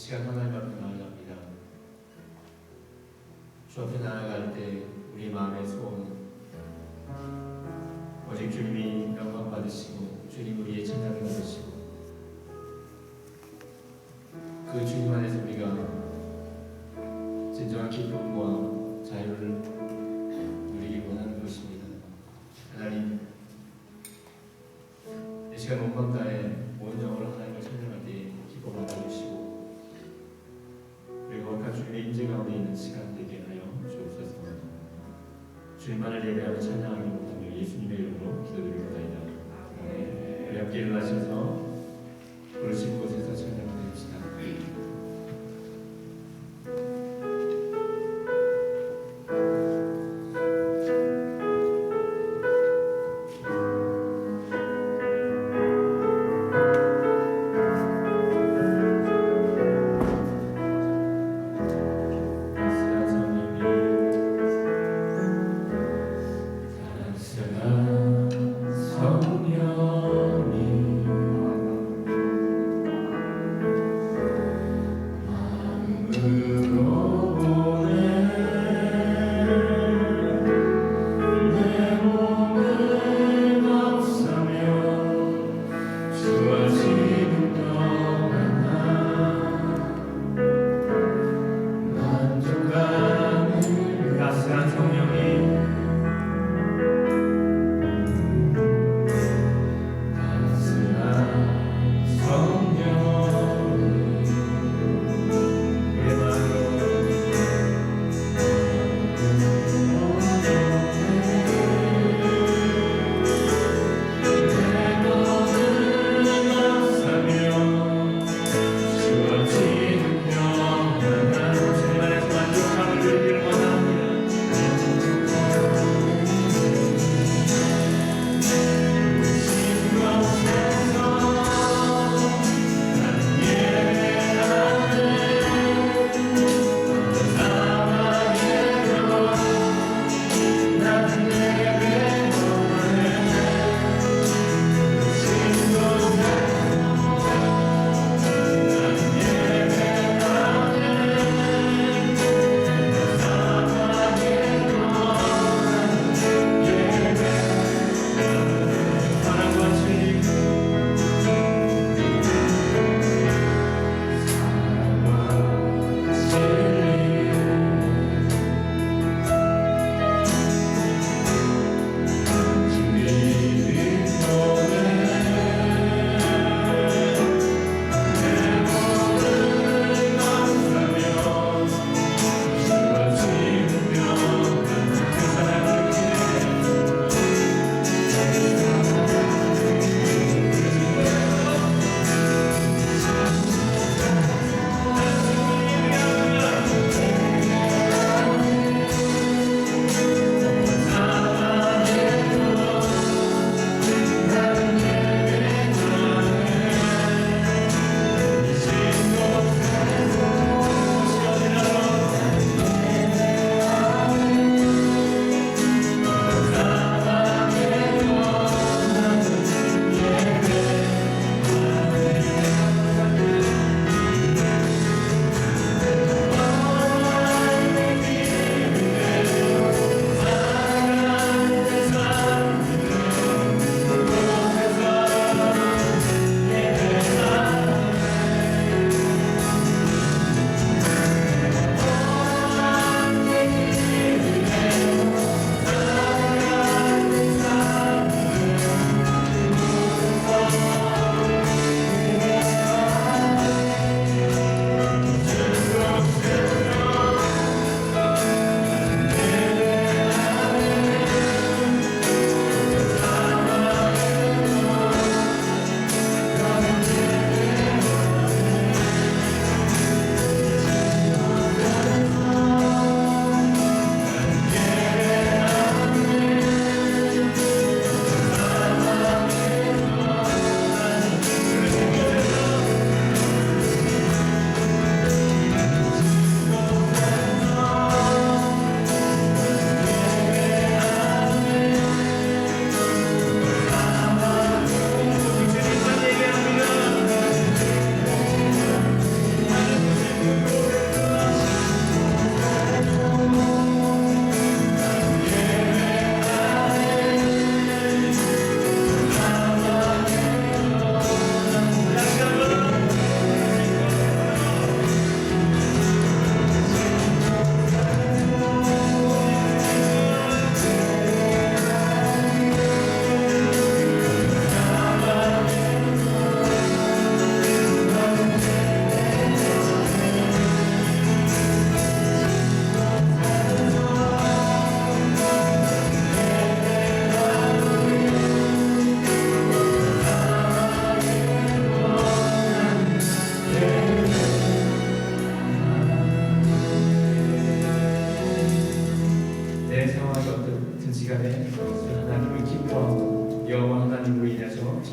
시간 하나님 앞에 나아갑니다. 주 앞에 나아갈 때 우리 마음의 소원, 오직 주님이 영광 받으시고 주님 우리의 찬양을 받으시고 그 주님 안에서 우리가 진정한 기쁨과 자유를 누리기 원하는 것입니다. 하나님, 이 시간 온 밤 다해 온 영으로 하나님을 찬양할 때 기쁨 받아주시고 그리고 거룩한 주님의 임재 가운데 있는 시간 되게 하여 주옵소서. 주님만을 예배하며 찬양하기 못하며 예수님의 이름으로 기도드리옵나이다. 아멘. 우리 함께 일어나셔서 부르신 곳에서 찬양드립시다. 성령님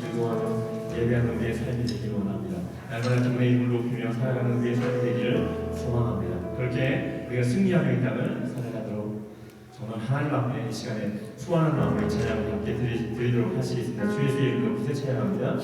즐거워하며 예배하는 우리의 삶이 되기를 원합니다. 날마다 주님의 이름을 높이며 살아가는 우리의 삶이 되기를 소망합니다. 그렇게 우리가 승리하며 이 땅을 살아가도록 정말 하나님 앞에 이 시간에 소원하는 마음으로 찬양을 함께 드리도록 하시겠습니다. 주 예수의 이름으로 기세 찬양합니다.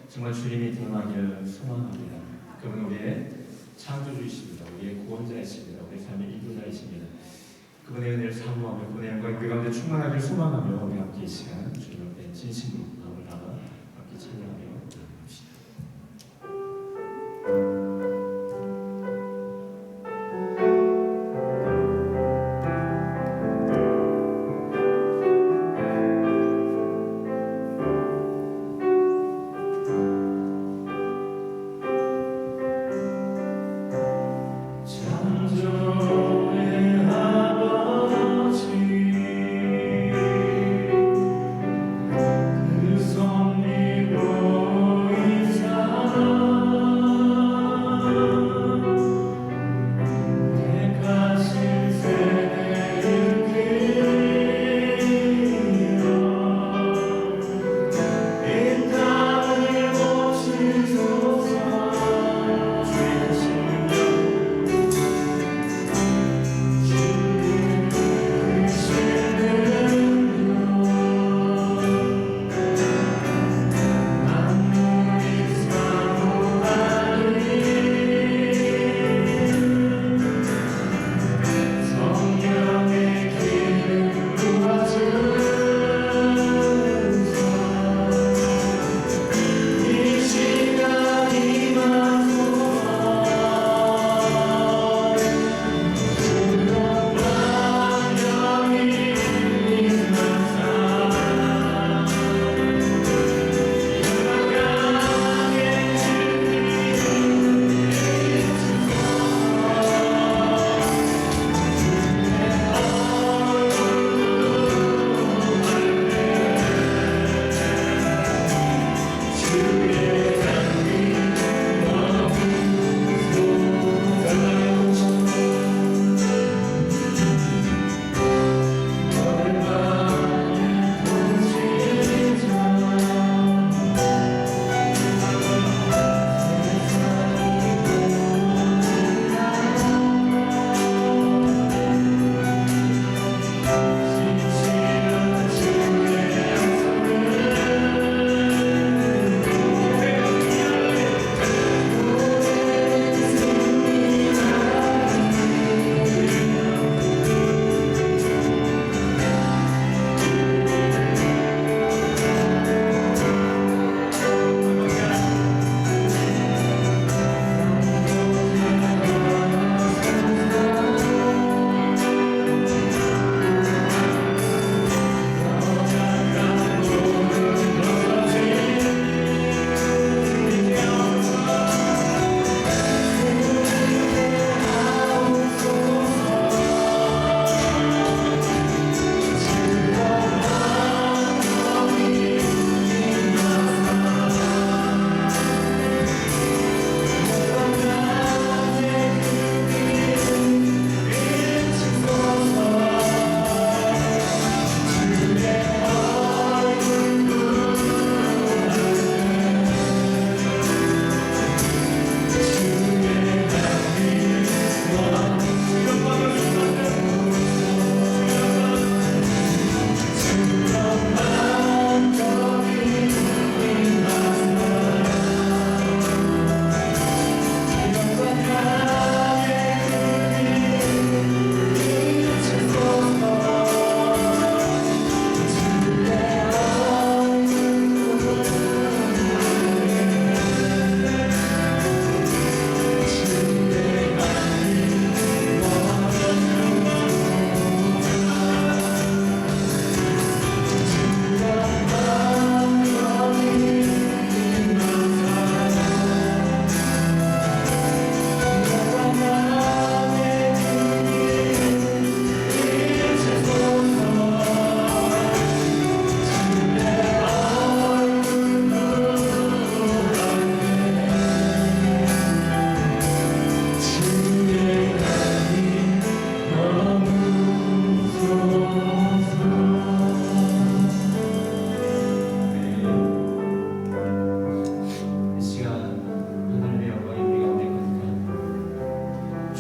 정말 주님이 드러나기를 소망합니다. 그분은 우리의 창조주이십니다. 우리의 구원자이십니다. 우리의 삶의 인도자이십니다. 그분의 은혜를 사모하며 그분의 영광 그 가운데 충만하기를 소망하며 우리 함께 이 시간 주님 앞에 진심으로 마음을 담아 함께 찬양하며 나눕시다. 그 손 믿고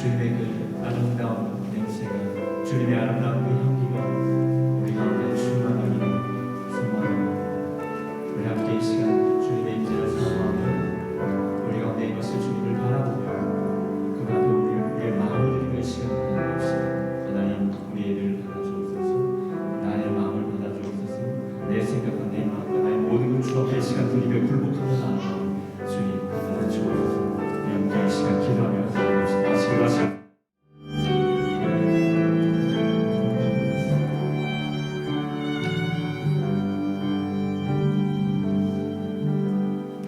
주님의 그 아름다운 냄새가, 주님의 아름다운 그 향기가 우리 가운데 충만하기를 소망합니다. 우리 함께 이 시간 주님의 임재를 사모하며 우리 가운데 이것을 주님을 바라보며 그 앞에 우리의 마음을 드리는 시간을 가집시다. 하나님, 우리 애를 받아주옵소서. 나의 마음을 받아주옵소서. 내 생각과 내 마음과 나의 모든 주 앞에 시간 드리며 굴복하며 나아가는 주님 받아주옵소서. 우리 함께 이 시간 기도하며 나아갑시다. 기도하시고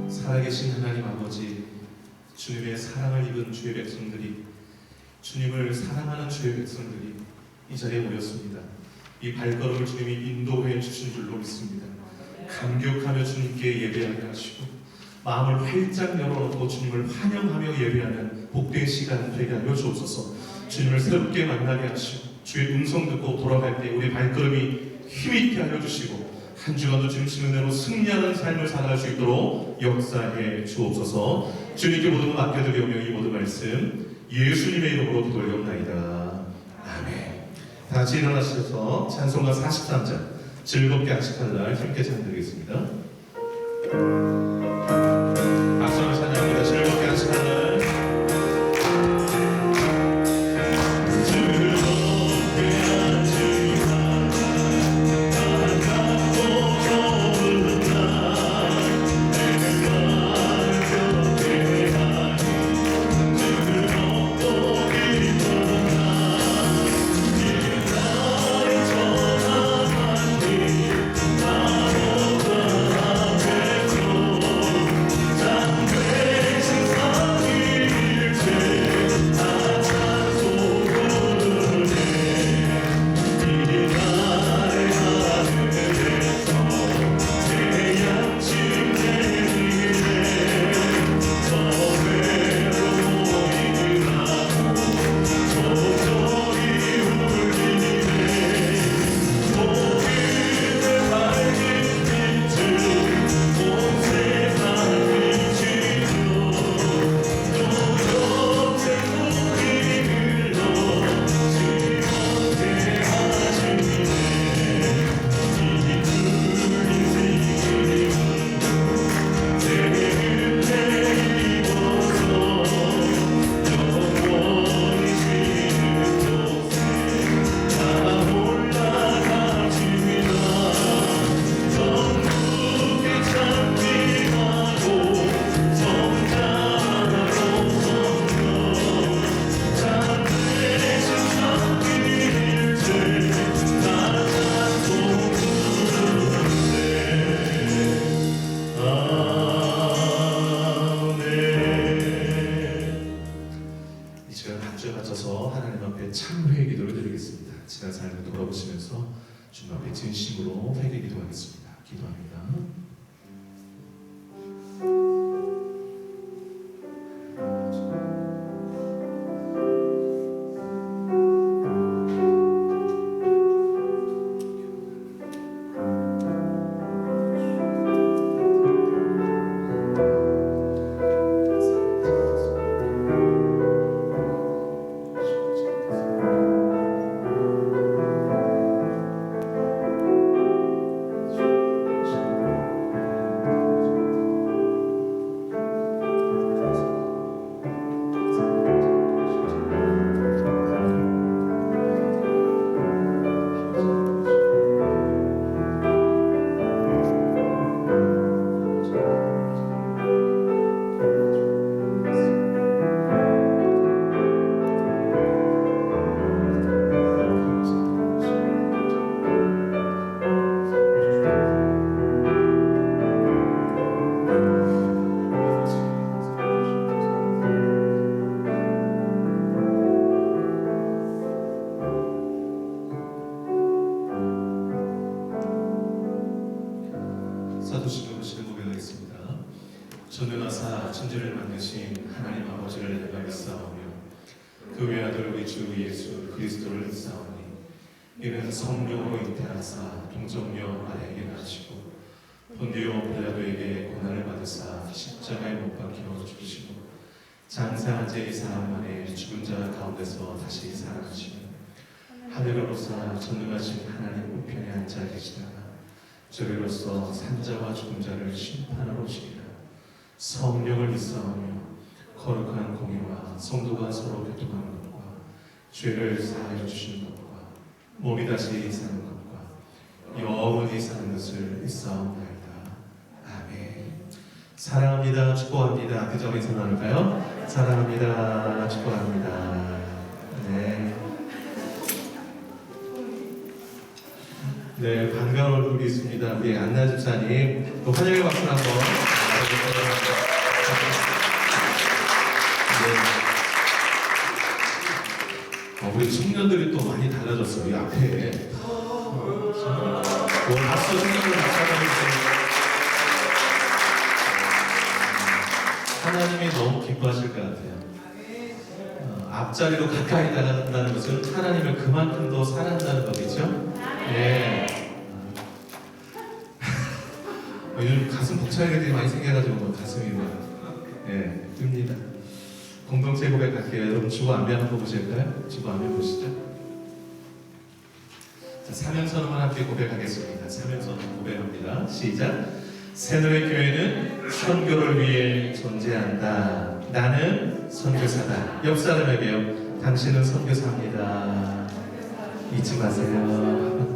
살아계신 하나님 아버지, 주님의 사랑을 입은 주의 백성들이, 주님을 사랑하는 주의 백성들이 이 자리에 모였습니다. 이 발걸음을 주님이 인도해 주신 줄로 믿습니다. 감격하며 주님께 예배하게 하시고 마음을 활짝 열어놓고 주님을 환영하며 예배하는 복된 시간 되게 하여 주옵소서. 주님을 새롭게 만나게 하시고 주의 음성 듣고 돌아갈 때 우리 발걸음이 힘있게 하여 주시고 한 주간도 주신 은혜로 승리하는 삶을 살아갈 수 있도록 역사해 주옵소서. 주님께 모든 것 맡겨드리오며 이 모든 말씀 예수님의 이름으로 기도하옵나이다. 아멘. 다 같이 일어나셔서 찬송가 43장 즐겁게 안식할 날 함께 찬양드리겠습니다. 박수로 찬양합니다. 즐겁게 안식할 날. 참회의 기도를 드리겠습니다. 지난 삶을 돌아보시면서 주님 앞에 진심으로 회개 기도하겠습니다. 기도합니다. 사도신경으로 고백하겠습니다. 전능하사 천지를 만드신 하나님 아버지를 내가 믿사오며 그 외아들 우리 주 예수 그리스도를 믿사오니 이는 성령으로 잉태하사 동정녀 마리아에게 나시고 본디오 빌라도에게 고난을 받으사 십자가에 못 박혀 죽으시고 장사한 지 사흘 만에 죽은 자 가운데서 다시 살아나시며 하늘로서 전능하신 하나님 우편에 앉아 계시다가 저리로서 산자와 죽은 자를 심판하러 오시리라. 성령을 믿사오며 거룩한 공의와 성도가 서로 교통하는 것과 죄를 사하여 주시는 것과 몸이 다시 사는 것과 영원히 사는 것을 믿사옵나이다. 아멘. 사랑합니다. 축복합니다. 그 점에 선언할까요? 사랑합니다. 축복합니다. 네. 네, 반가운 얼굴이 있습니다. 우리 안나 집사님, 또 환영의 박수 한번. 네. 우리 청년들이 또 많이 달라졌어요. 이 앞에. 박수 청년들 박수하고 하나님이 너무 기뻐하실 것 같아요. 앞자리로 가까이 나간다는 것은 하나님을 그만큼 더 사랑한다는 거겠죠? 네. 요즘 가슴 벅차는 게 많이 생겨가지고 가슴이 막 뜹니다. 공동체 고백할게요. 여러분 주보 안면 한번 보실까요? 주보 안면 보시죠. 자, 사명선언만 함께 고백하겠습니다. 사명선언 고백합니다. 시작. 새노예 교회는 선교를 위해 존재한다. 나는 선교사다. 옆 사람에게요. 당신은 선교사입니다. 잊지 마세요.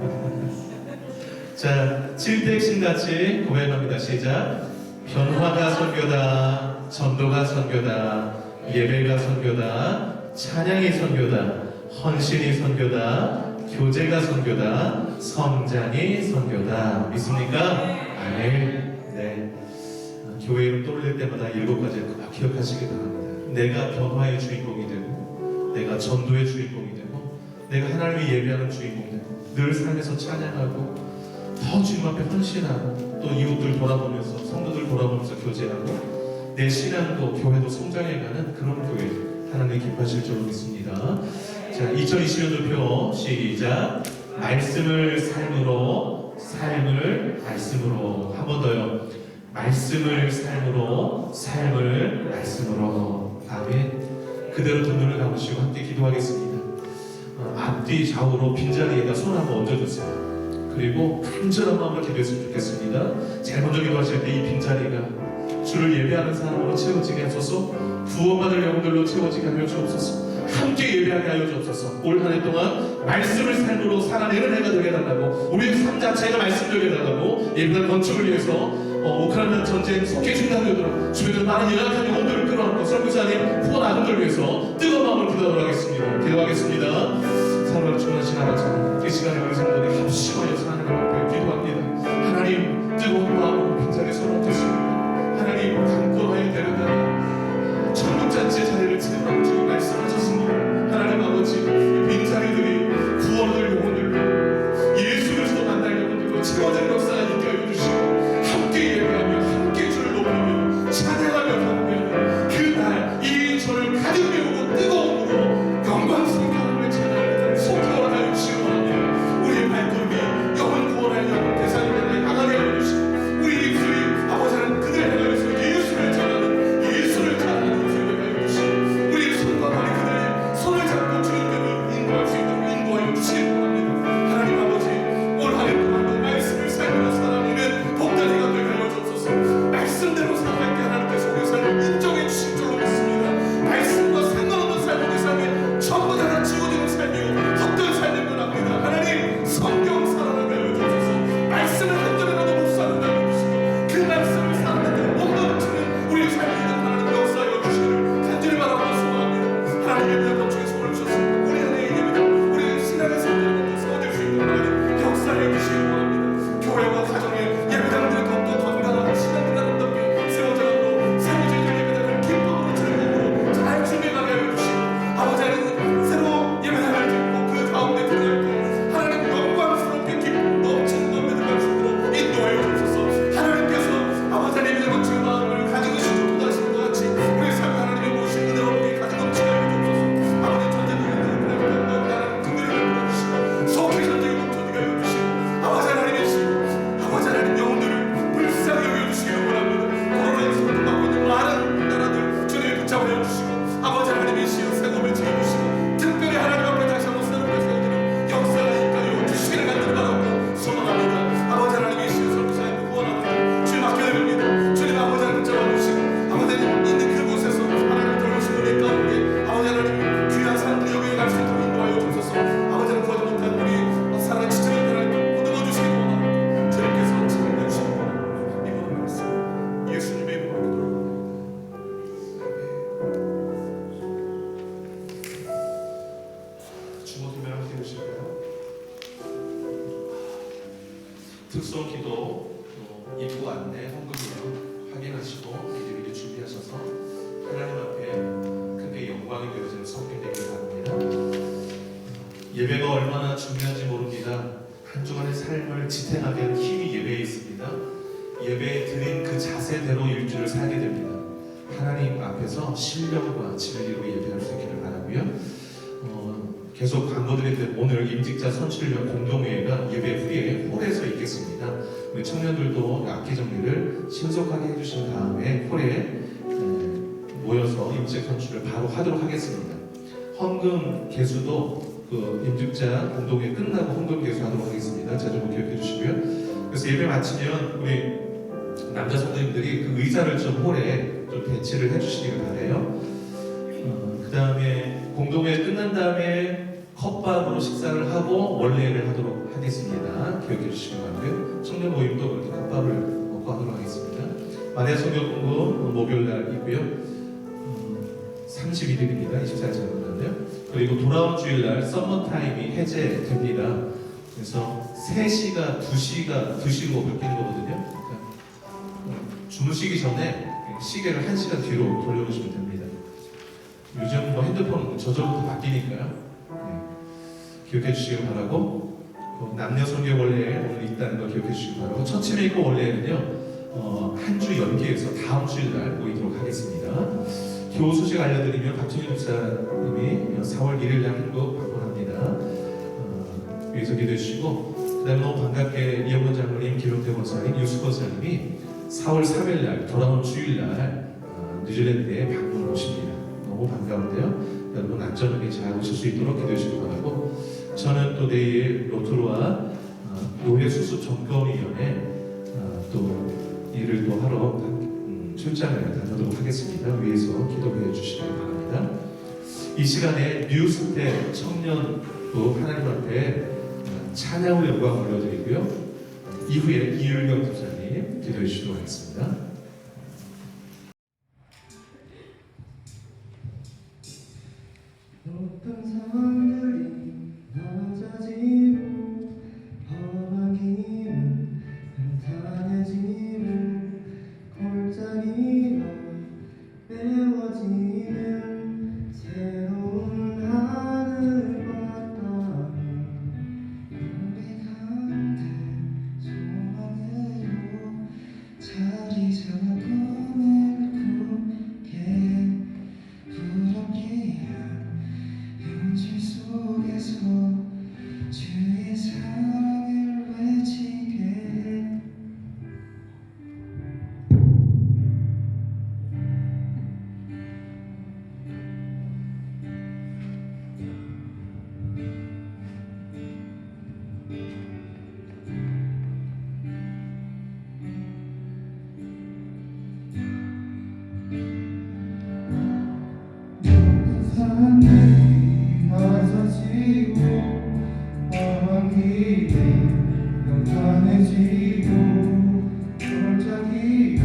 자, 7대 핵심같이 고백합니다. 시작. 변화가 선교다. 전도가 선교다. 예배가 선교다. 찬양이 선교다. 헌신이 선교다. 교제가 선교다. 성장이 선교다. 믿습니까? 아멘. 네. 교회 이름 떠올릴 때마다 7가지를 꼭 기억하시기 바랍니다. 내가 변화의 주인공이 되고, 내가 전도의 주인공이 되고, 내가 하나님을 예배하는 주인공이 되고, 늘 삶에서 찬양하고, 더 주님 앞에 헌신하고, 또 이웃들 돌아보면서, 성도들 돌아보면서 교제하고, 내 신앙도 교회도 성장해가는 그런 교회, 하나님 기뻐하실 줄로 믿습니다. 자, 2020년도 표 시작. 말씀을 삶으로, 삶을 말씀으로. 한 번 더요. 말씀을 삶으로, 삶을 말씀으로. 아멘. 그대로 두 눈을 감으시고 함께 기도하겠습니다. 앞뒤 좌우로 빈자리에다 손 한번 얹어주세요. 그리고 간절한 마음으로 기도했으면 좋겠습니다. 제일 먼저 기도하실 때 이 빈자리가 주를 예배하는 사람으로 채워지게 하소서. 구원받을 영혼들로 채워지게 하여 주옵소서. 함께 예배하게 하여 주옵소서. 올 한 해 동안 말씀을 삶으로 살아내는 해가 되게 해달라고, 우리의 삶 자체가 말씀 되게 해달라고, 예배당 건축을 위해서 우크라이나 전쟁 속해 준다는 주변에 많은 연약한 영혼들을 끌어안고 선교사님 후원 아동들을 위해서 뜨거운 마음을 기도하겠습니다. 사랑으로 충만하신 아버지, 이 시간에 우리 성도들이 합심하여서 하나님 앞에 기도합니다. 하나님 뜨거운 마음으로 빈자리 손 얹으십니다. 하나님 강권하여 데려다가 천국잔치의 자리를 채우라고 주님 말씀하셨습니다. 하나님 아버지, 빈자리들이 구원을 영혼들로 예수 그리스도 만날 영혼들로 채워질 역사가 있게 하여 주시고, 함께 예배하며 함께 주를 높이며 찬양하며 바꾸며 그날 이 저를 가득 메우고 뜨거운 물로 영광스럽게 하나님을 찬양하는 속도가 하여 주시기 바랍니다. 우리의 발걸음이 영혼 구원할 영혼 대상을 향해 나가게 하여 주시고, 우리 입술이 아버지 하나님 그들 향하여서 예수를 전하는 예수를 전하는 입술을 하여 주시고, 우리 손 특송 기도 또 입구 안내 헌금이요 확인하시고 미리미리 준비하셔서 하나님 앞에 크게 영광이 되어지는 성경 되기를 바랍니다. 예배가 얼마나 중요한지 모릅니다. 한 주간의 삶을 지탱하게 하는 힘이 예배에 있습니다. 예배에 드린 그 자세대로 일주를 살게 됩니다. 하나님 앞에서 신령과 진리로 예배할 수 있기를 바라고요. 계속 광고드릴 때 오늘 임직자 선출위원 공동회의가 예배 후에 홀에서 있겠습니다. 우리 청년들도 악기 정리를 신속하게 해주신 다음에 홀에 모여서 임직 선출을 바로 하도록 하겠습니다. 헌금 개수도 그 임직자 공동회의 끝나고 헌금 개수하도록 하겠습니다. 자주 기억해 주시고요. 그래서 예배 마치면 우리 남자 성도님들이 그 의자를 좀 홀에 좀 배치를 해주시기를 바래요. 그 다음에 공동회의 끝난 다음에 컵밥으로 식사를 하고 원례를 하도록 하겠습니다. 기억해 주시기 바라고요. 청년 모임도 그렇게 컵밥을 먹고 하도록 하겠습니다. 만해 성경 공부 목요일 날 있고요. 31일입니다. 24일 잘못하는데요. 그리고 돌아온 주일날 썸머 타임이 해제됩니다. 그래서 3시가 2시로 바뀌는 거거든요. 그러니까 주무시기 전에 시계를 1시간 뒤로 돌려보시면 됩니다. 요즘 뭐 핸드폰은 저절로 바뀌니까요. 기억해 주시기 바라고, 남녀 성경 원래 오늘 있다는 거 기억해 주시기 바라고, 첫 치매 있고 원래는요 한 주 연기해서 다음 주일날 모이도록 하겠습니다. 교우 소식 알려드리면 박정희 목사님이 4월 1일날 한국 방문합니다. 위해서 기도해 주시고, 그 다음에 너무 반갑게 이영건 장로님, 김용태 권사님, 유수 권사님이 4월 3일날 돌아온 주일날 뉴질랜드에 방문 오십니다. 너무 반가운데요. 여러분 안전하게 잘 오실 수 있도록 기도해 주시기 바라고, 저는 또 내일 로토루와 노예 수습 점검위원회 또 일을 또 하러 출장을 다녀오도록 하겠습니다. 위에서 기도해 주시기 바랍니다. 이 시간에 뉴스텝 청년도 하나님 앞에 찬양의 영광을 올려드리고요. 이후에 이율경 집사님 기도해 주시도록 하겠습니다. 높은 산들이 낮아지고 험한 길은 평탄해지고 골짜기가 메워지는 새로운 하늘과 땅, 우리 가운데 소망으로 자리 잡음을 굳게 부럽기한 현실 속에서 주의 사랑을 외치게. 산들이 낮아지고 험한 길이 평탄해지고 골짜기가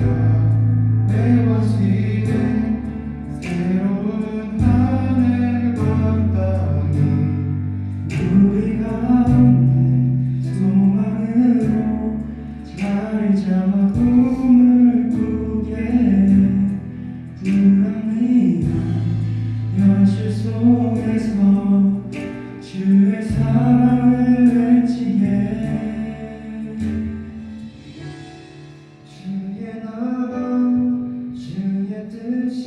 메워지는 새로운 하늘과 땅이 우리 가운데 소망으로 자리 잡아 꿈을 꾸게 불합니다. 현실 속에서 주의 사랑을 외치게. 주의 나라 주의 뜻이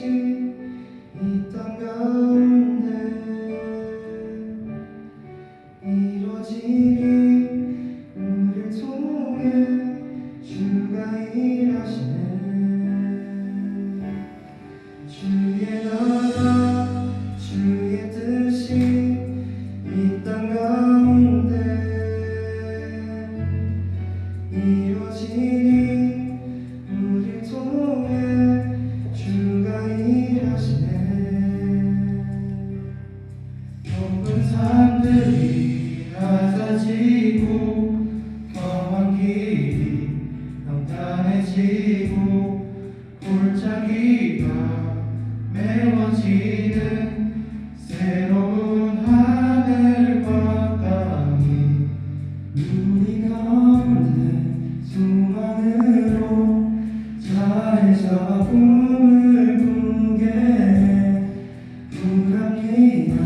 이 땅 가운데 이루어지리. 우릴 통해 주가 일하시네. 주의 나라 주의 뜻이 이 땅 가운데 이루어지니 우릴 통해 주가 일하시네. 높은 산들이 낮아지고 험한 길이 평탄해지고 골짜기가 메워지는 새로운 하늘과 땅이 우리 가운데 불합리한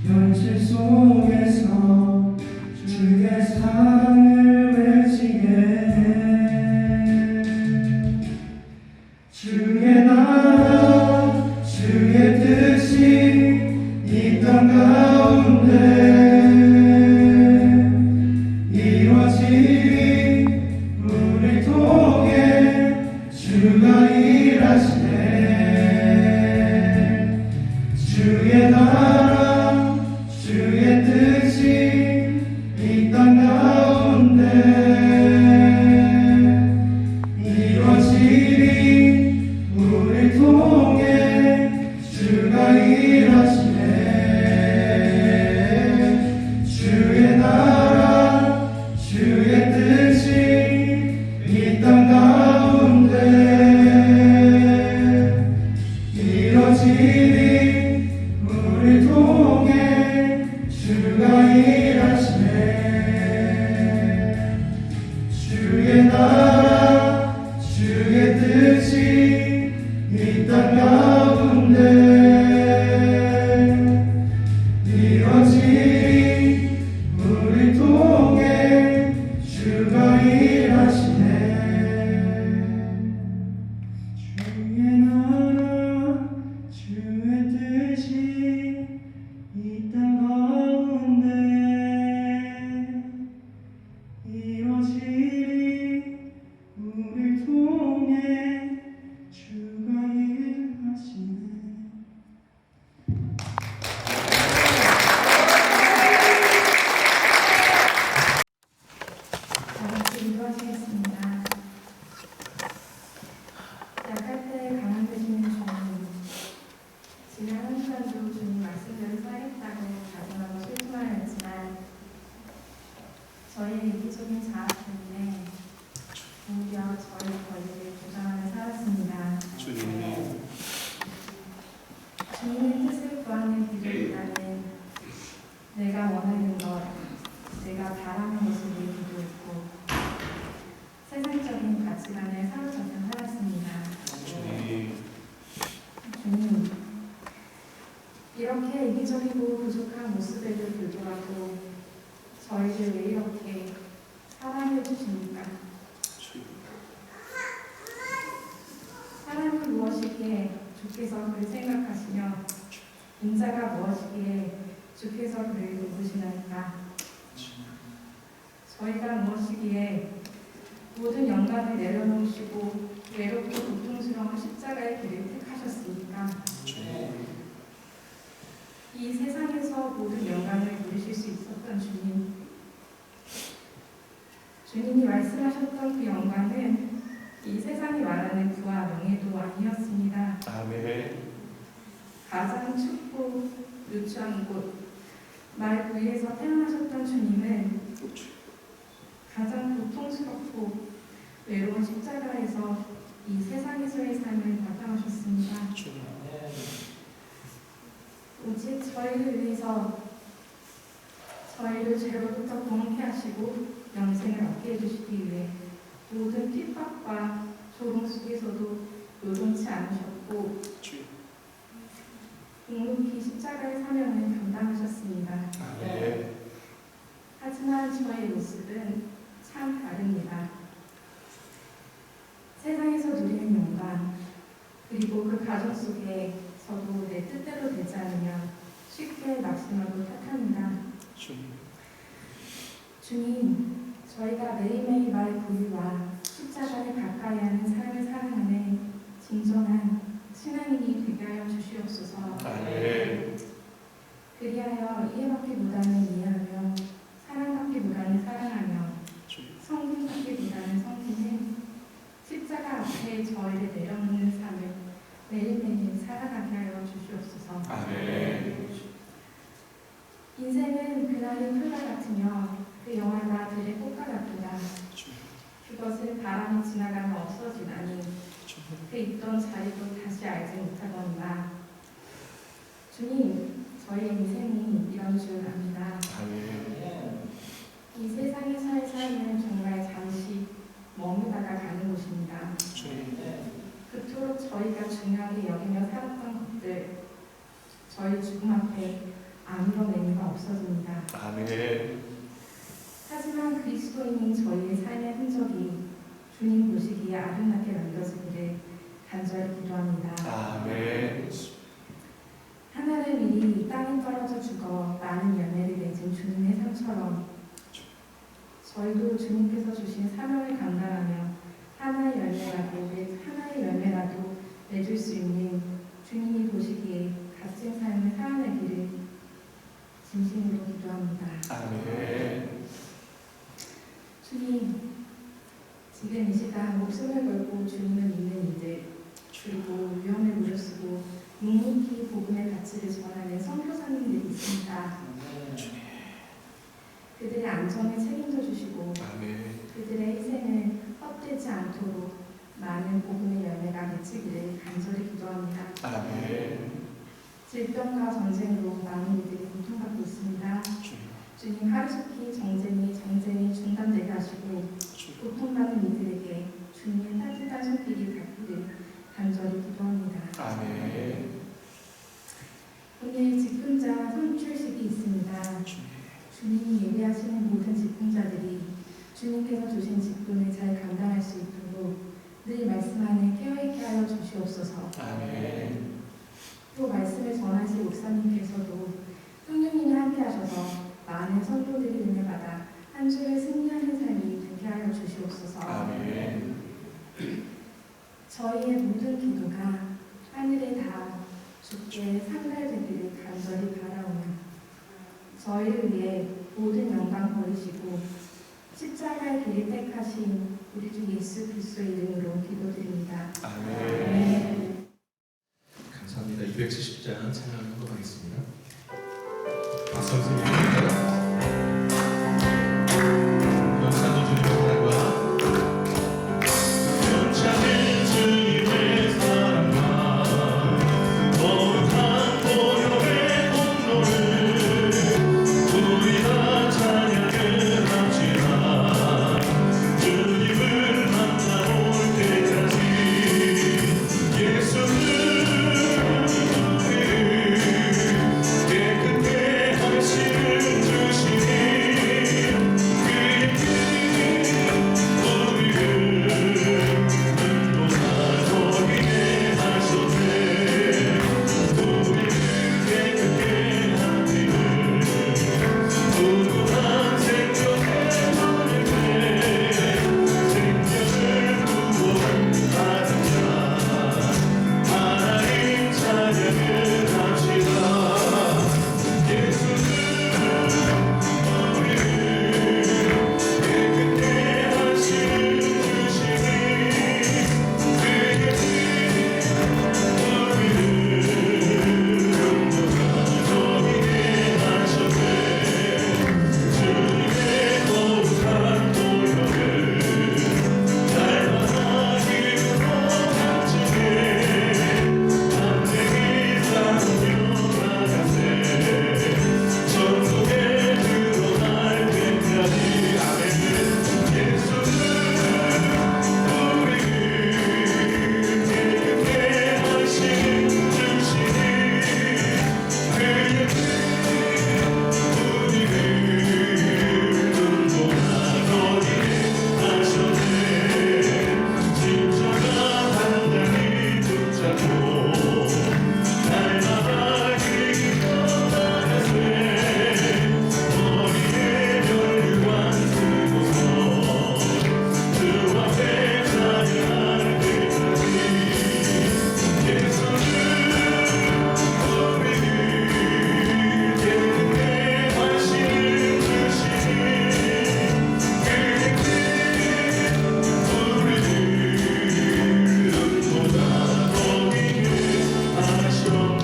현실 속에서 주의 사랑을 외치게 해. 주의 나라 주의 뜻이 이 땅 가운데 이루어지리. 우리 통해 주가 일하시네. 주의 나라 주의 뜻이 이 땅 가운데 이루어지리. 우리 통해 주가 일하시네. 주의 나라 주의 뜻이 이 땅 가운데 이루어지리. 우리 통해 주가 일하시네. 주의 나라 주의 뜻이 이 땅 가운데 이루어지리. 우리 통해 주가 일하시네. 주의 나라 주의 뜻이 이 땅 가운데 이루어지리. 우리 통해 주가 일하시네. 기도하시겠습니다. 약할 때 강한 되시는 주님, 지난 한 주간도 주님 말씀대로 살겠다고 다짐하고 실천하였지만 저희의 이기적인 자아 때문에 오히려 저희 권리를 주장하며 살았습니다. 주님, 주님의 뜻을 구하는 기도보다는 내가 원하는 것, 내가 바라는 것을 위해 기도했고 세상적인 가치관에 사로잡혀 살았습니다. 주님, 주님, 이렇게 이기적이고 부족한 모습에도 불구하고 저희를 왜 이렇게 사랑해 주십니까? 사랑이 무엇이기에 주께서 그를 생각하시며 인자가 무엇이기에 주께서 그를 돕으시나이까? 저희가 무엇이기에 모든 영광을 내려놓으시고 외롭고 고통스러운 십자가의 길을 택하셨습니까? 이 세상에서 모든 영광을 누리실 수 있었던 주님, 주님이 말씀하셨던 그 영광은 이 세상이 말하는 부와 명예도 아니었습니다. 아멘. 가장 춥고 누추한 곳, 말 위에서 태어나셨던 주님은 가장 고통스럽고 외로운 십자가에서 이 세상에서의 삶을 바탕하셨습니다. 오직 저희를 위해서 저희를 죄로부터 구원케 하시고 영생을 얻게 해주시기 위해 모든 핍박과 조롱 속에서도 요동치 않으셨고 묵묵히 십자가의 사명을 감당하셨습니다. 아멘. 하지만 저의 모습은 참 다릅니다. 세상에서 누리는 영광, 그리고 그 가정 속에 저도 내 뜻대로 되지 않으면 쉽게 낙심하고 탓합니다. 주님, 저희가 매일매일 고유와 십자가를 가까이 하는 삶을 살아가는 진정한 신앙인이 되게 하여 주시옵소서. 아멘. 그리하여 이해받기보다는 이해하며 사랑받기보다는 사랑하며 성김받기보다는 성김해 십자가 앞에 저희를 내려놓는 삶을 매일매일 살아가게 하여 주시옵소서. 아멘. 인생은 그날의 풀과 같으며 그 영화가 들의 꽃과 같도다. 그것은 바람이 지나가면 없어지나니 그 있던 자리도 다시 알지 못하거니와. 주님, 저희 인생이 이런 줄 압니다. 아멘. 이 세상에서의 삶은 정말 잠시 머무다가 가는 곳입니다. 그토록 저희가 중요하게 여기며 살았던 것들, 저희 죽음 앞에 아무런 의미가 없어집니다. 아멘. 하지만 그리스도인인 저희의 삶의 흔적이 주님 보시기에 아름답게 남겨지기를 간절히 기도합니다. 아멘. 하나를 미리 땅에 떨어져 죽어 많은 열매를 맺은 주님의 삶처럼 저희도 주님께서 주신 사명을 감당하며 하나의 열매라도 맺을 수 있는 주님이 보시기에 값진 삶을 살아내기를 진심으로 기도합니다. 아멘. 주님, 지금 이 시간 목숨을 걸고 주님을 믿는 이들, 그리고 위험에 무릅쓰고 묵묵히 복음의 가치를 전하는 선교사님들이 있습니다. 그들의 안전을 책임져 주시고 아멘. 그들의 희생을 헛되지 않도록 많은 복음의 열매가 맺히기를 간절히 기도합니다. 아멘. 질병과 전쟁으로 많은 이들이 고통받고 있습니다. 주님, 하루속히 정쟁이 중단되게 하시고 고통받는 이들에게 주님의 따뜻한 손길이 닿기를 간절히 기도합니다. 아멘. 오늘 직분자 선출식이 있습니다. 주님이 예배하시는 모든 직분자들이 주님께서 주신 직분을 잘 감당할 수 있도록 늘 말씀 안에 깨어있게 하여 주시옵소서. 아멘. 또 말씀을 전하실 목사님께서도 성령님이 함께 하셔서 많은 성도들이 은혜 받아 한 주를 승리하는 삶이 되게 하여 주시옵소서. 아멘. 저희의 모든 기도가 하늘에 닿아 주께 상달되기를 간절히 바라오며 저희를 위해 모든 영광 버리시고 십자가의 길을 택하신 우리 주 예수 그리스도의 이름으로 기도드립니다. 아멘. 감사합니다. 270장 찬양하도록 하겠습니다. 박수 선생님입니다. 영찬도 주님의 사랑과 영찬은 주님의 사랑과 거룩한 보혈의 공로를 우리 다 찬양을 합시다. 주님을 만나올 때까지 예수를 깨끗게 하시는 주시니 그의 우리를 인도하시게 하셨네. 우리를 깨끗게 하기를 무궁한 생명의 하늘에 생명을 구원받은 자 하나님 찬양을 합시다. 예수는 우리를 깨끗게 하시는 주시니 그의 우리를 영원하게 하셨네. 주님의 거룩한 보혈을 날마다 기도로 감추게 담대히 쌓으며 나가세 천국에 들어갈 때까지. 아멘. 예수는 우리를 깨끗게 하신 주시니 그의 우리를 인도하거니에 하셨네. 십자가 단단히 붙잡고 날마다 기도하세 머리에 혈관 쓰고서 주 앞에 찬양할 때까지. 예수는 우리를 깨끗게 하시는 주시니 그의 우리를 인도하거니에 하셨네.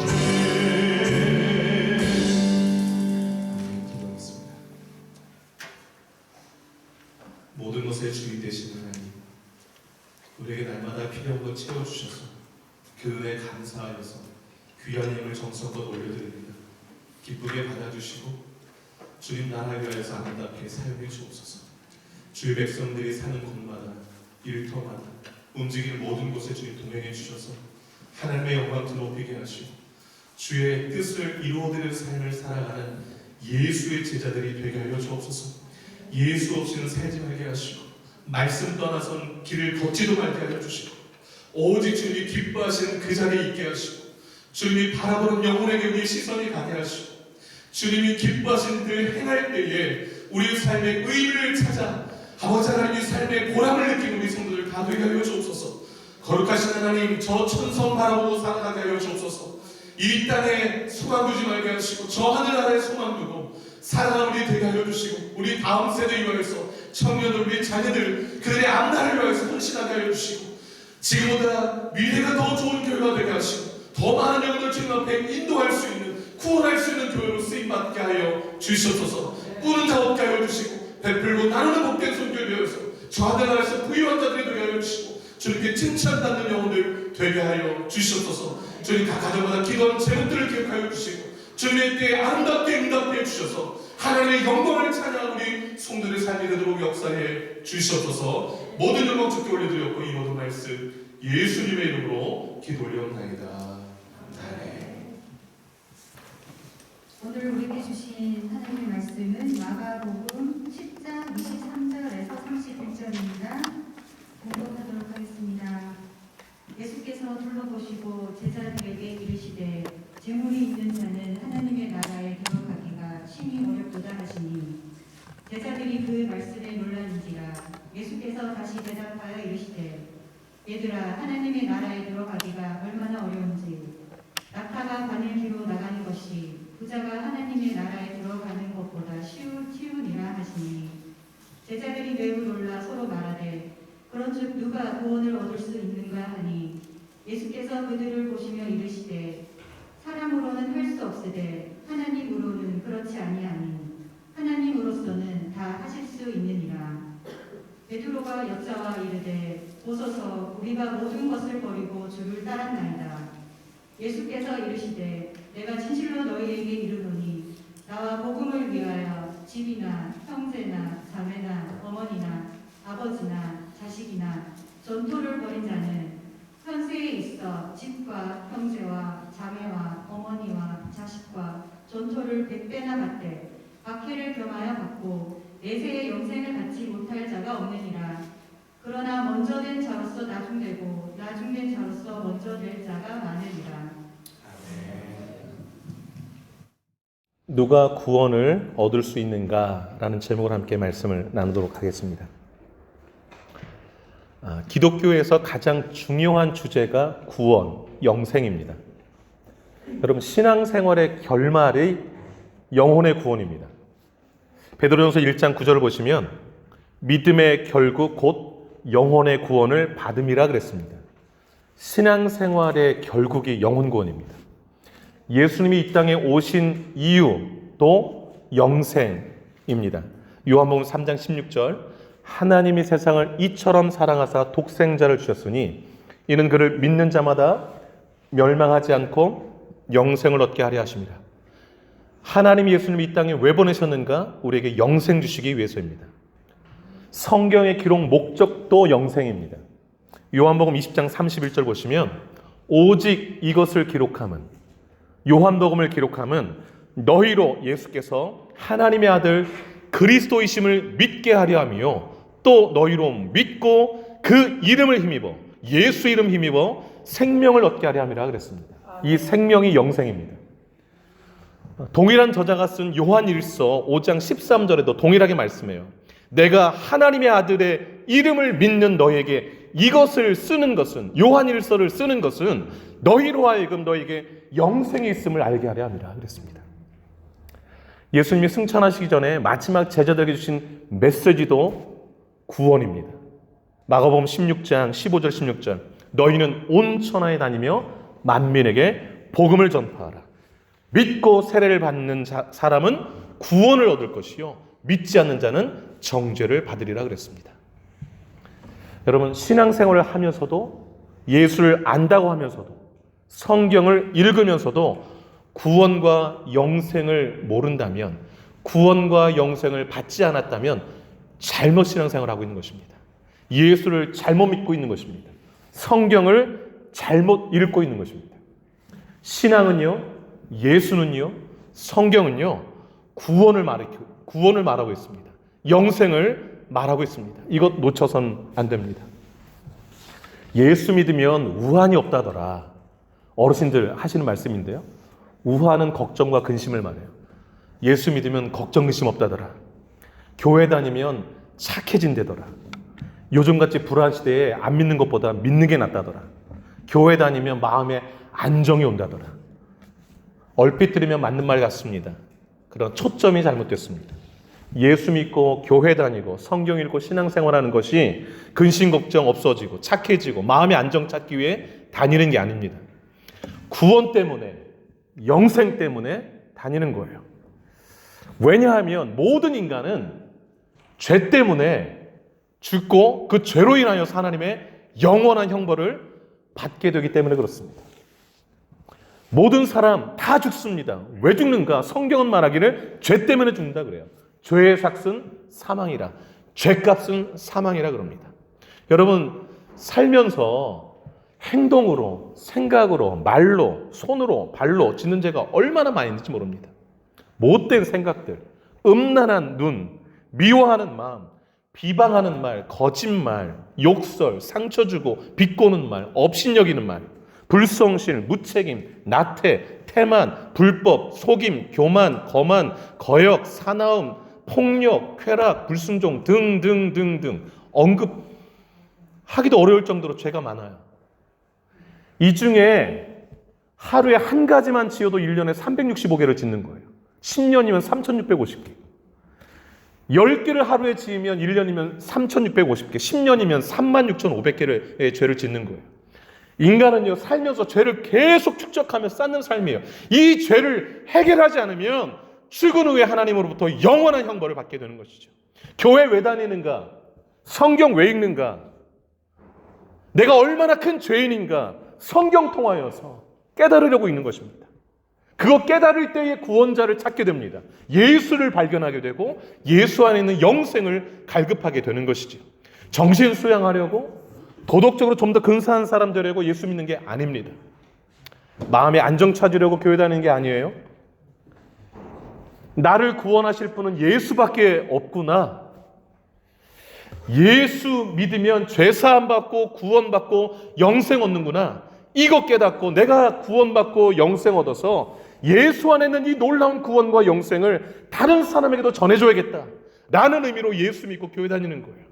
기도하겠습니다. 모든 것의 주인 되시는 하나님, 우리에게 날마다 필요한 것 채워주셔서 그 은혜에 감사하여서 귀한 힘을 정성껏 올려드립니다. 기쁘게 받아주시고 주님 나라를 위하여서 아름답게 사용해 주옵소서. 주의 백성들이 사는 곳마다 일터마다 움직이는 모든 곳에 주님 동행해 주셔서 하나님의 영광 드높이게 하시고 주의 뜻을 이루어드리는 삶을 살아가는 예수의 제자들이 되게 하여 주옵소서. 예수 없이는 살지 말게 하시고 말씀 떠나선 길을 걷지도 말게 하여 주시고 오직 주님이 기뻐하시는 그 자리에 있게 하시고 주님이 바라보는 영혼에게 우리의 시선이 가게 하시고 주님이 기뻐하시는 그 행할 때에 우리의 삶의 의미를 찾아 아버지 하나님의 삶의 보람을 느끼는 우리 성도들 다 되게 하여 주옵소서. 거룩하신 하나님, 저 천성 바라보고 살아가게 하여 주옵소서. 이 땅에 소망 두지 말게 하시고 저 하늘 아래 소망 두고 살아가는 우리 되게 하여 주시고 우리 다음 세대 위하여서 청년들, 우리 자녀들 그들의 앞날을 위하여서 헌신하게 하여 주시고 지금보다 미래가 더 좋은 교회가 되게 하시고 더 많은 영혼을 주님 앞에 인도할 수 있는, 구원할 수 있는 교회로 쓰임받게 하여 주시옵소서. 꾸는 자 없게 하여 주시고 베풀고 나누는 복된 손교회 되어서 저 하늘 아래서 부유한 자들이 되게 하여 주시고 주님께 칭찬받는 영혼들 되게 하여 주시옵소서. 주님 각 가정마다 기도하는 제목들을 기억하여 주시고 주님의 때에 아름답게 응답해 주셔서 하나님의 영광을 찬양하는 우리 성도들의 삶이 되도록 역사해 주시옵소서. 모든 영광 주께 올려드렸고 이 모든 말씀 예수님의 이름으로 기도 올려옵나이다. 오늘 우리에게 주신 하나님의 말씀은 마가복음 10장 23절에서 31절입니다. 공독하도록 하겠습니다. 예수께서 둘러보시고 제자들에게 이르시되 재물이 있는 자는 하나님의 나라에 들어가기가 심히 어렵도다 하시니 제자들이 그 말씀에 놀라는지라. 예수께서 다시 대답하여 이르시되 얘들아, 하나님의 나라에 들어가기가 얼마나 어려운지 낙타가 바늘기로 나가는 것이 부자가 하나님의 나라에 들어가는 것보다 쉬우니라 하시니 제자들이 매우 놀라 서로 말하되 그런즉 누가 구원을 얻을 수 있는가 하니 예수께서 그들을 보시며 이르시되 사람으로는 할 수 없으되 하나님으로는 그렇지 아니하니 하나님으로서는 다 하실 수 있느니라. 베드로가 여짜와 이르되 보소서, 우리가 모든 것을 버리고 주를 따랐나이다. 예수께서 이르시되 내가 진실로 너희에게 이르노니 나와 복음을 위하여 집이나 형제나 자매나 어머니나 아버지나 자식이나 전토를 벌인 자는 현세에 있어 집과 형제와 자매와 어머니와 자식과 전토를 100배나 받되 박해를 겸하여 받고 내세의 영생을 받지 못할 자가 없느니라. 그러나 먼저 된 자로서 나중되고 나중된 자로서 먼저 될 자가 많으리라. 누가 구원을 얻을 수 있는가라는 제목으로 함께 말씀을 나누도록 하겠습니다. 기독교에서 가장 중요한 주제가 구원, 영생입니다. 여러분, 신앙생활의 결말이 영혼의 구원입니다. 베드로전서 1장 9절을 보시면 믿음의 결국 곧 영혼의 구원을 받음이라 그랬습니다. 신앙생활의 결국이 영혼 구원입니다. 예수님이 이 땅에 오신 이유도 영생입니다. 요한복음 3장 16절 하나님이 세상을 이처럼 사랑하사 독생자를 주셨으니 이는 그를 믿는 자마다 멸망하지 않고 영생을 얻게 하려 하십니다. 하나님이 예수님을 이 땅에 왜 보내셨는가? 우리에게 영생 주시기 위해서입니다. 성경의 기록 목적도 영생입니다. 요한복음 20장 31절 보시면 오직 이것을 기록함은, 요한복음을 기록함은 너희로 예수께서 하나님의 아들 그리스도이심을 믿게 하려 하며 또 너희로 믿고 그 이름을 힘입어, 예수 이름 힘입어 생명을 얻게 하려 함이라 그랬습니다. 이 생명이 영생입니다. 동일한 저자가 쓴 요한일서 5장 13절에도 동일하게 말씀해요. 내가 하나님의 아들의 이름을 믿는 너에게 이것을 쓰는 것은, 요한일서를 쓰는 것은 너희로 하여금 너에게 영생이 있음을 알게 하려 함이라 그랬습니다. 예수님이 승천하시기 전에 마지막 제자들에게 주신 메시지도 구원입니다. 마가복음 16장 15절 16절 너희는 온 천하에 다니며 만민에게 복음을 전파하라. 믿고 세례를 받는 사람은 구원을 얻을 것이요 믿지 않는 자는 정죄를 받으리라 그랬습니다. 여러분, 신앙생활을 하면서도 예수를 안다고 하면서도 성경을 읽으면서도 구원과 영생을 모른다면, 구원과 영생을 받지 않았다면 잘못 신앙생활을 하고 있는 것입니다. 예수를 잘못 믿고 있는 것입니다. 성경을 잘못 읽고 있는 것입니다. 신앙은요, 예수는요, 성경은요, 구원을 말하고 있습니다. 영생을 말하고 있습니다. 이것 놓쳐선 안 됩니다. 예수 믿으면 우환이 없다더라. 어르신들 하시는 말씀인데요. 우환은 걱정과 근심을 말해요. 예수 믿으면 걱정, 근심 없다더라. 교회 다니면 착해진다더라. 요즘같이 불안 시대에 안 믿는 것보다 믿는 게 낫다더라. 교회 다니면 마음에 안정이 온다더라. 얼핏 들으면 맞는 말 같습니다. 그런 초점이 잘못됐습니다. 예수 믿고 교회 다니고 성경 읽고 신앙생활하는 것이 근심 걱정 없어지고 착해지고 마음의 안정 찾기 위해 다니는 게 아닙니다. 구원 때문에, 영생 때문에 다니는 거예요. 왜냐하면 모든 인간은 죄 때문에 죽고 그 죄로 인하여서 하나님의 영원한 형벌을 받게 되기 때문에 그렇습니다. 모든 사람 다 죽습니다. 왜 죽는가? 성경은 말하기를 죄 때문에 죽는다 그래요. 죄의 삭은 사망이라. 죄값은 사망이라 그럽니다. 여러분, 살면서 행동으로, 생각으로, 말로, 손으로, 발로 짓는 죄가 얼마나 많이 있는지 모릅니다. 못된 생각들, 음란한 눈, 미워하는 마음, 비방하는 말, 거짓말, 욕설, 상처 주고 비꼬는 말, 업신여기는 말, 불성실, 무책임, 나태, 태만, 불법, 속임, 교만, 거만, 거역, 사나움, 폭력, 쾌락, 불순종 등등등등 언급하기도 어려울 정도로 죄가 많아요. 이 중에 하루에 한 가지만 지어도 1년에 365개를 짓는 거예요. 10년이면 3,650개. 10개를 하루에 지으면 1년이면 3,650개, 10년이면 36,500개의 죄를 짓는 거예요. 인간은요, 살면서 죄를 계속 축적하며 쌓는 삶이에요. 이 죄를 해결하지 않으면 죽은 후에 하나님으로부터 영원한 형벌을 받게 되는 것이죠. 교회 왜 다니는가? 성경 왜 읽는가? 내가 얼마나 큰 죄인인가? 성경 통하여서 깨달으려고 있는 것입니다. 그거 깨달을 때에 구원자를 찾게 됩니다. 예수를 발견하게 되고 예수 안에 있는 영생을 갈급하게 되는 것이죠. 정신 수양하려고 도덕적으로 좀 더 근사한 사람 되려고 예수 믿는 게 아닙니다. 마음의 안정 찾으려고 교회 다니는 게 아니에요. 나를 구원하실 분은 예수밖에 없구나. 예수 믿으면 죄사함 받고 구원받고 영생 얻는구나. 이거 깨닫고 내가 구원받고 영생 얻어서 예수 안에 있는 이 놀라운 구원과 영생을 다른 사람에게도 전해줘야겠다 라는 의미로 예수 믿고 교회 다니는 거예요.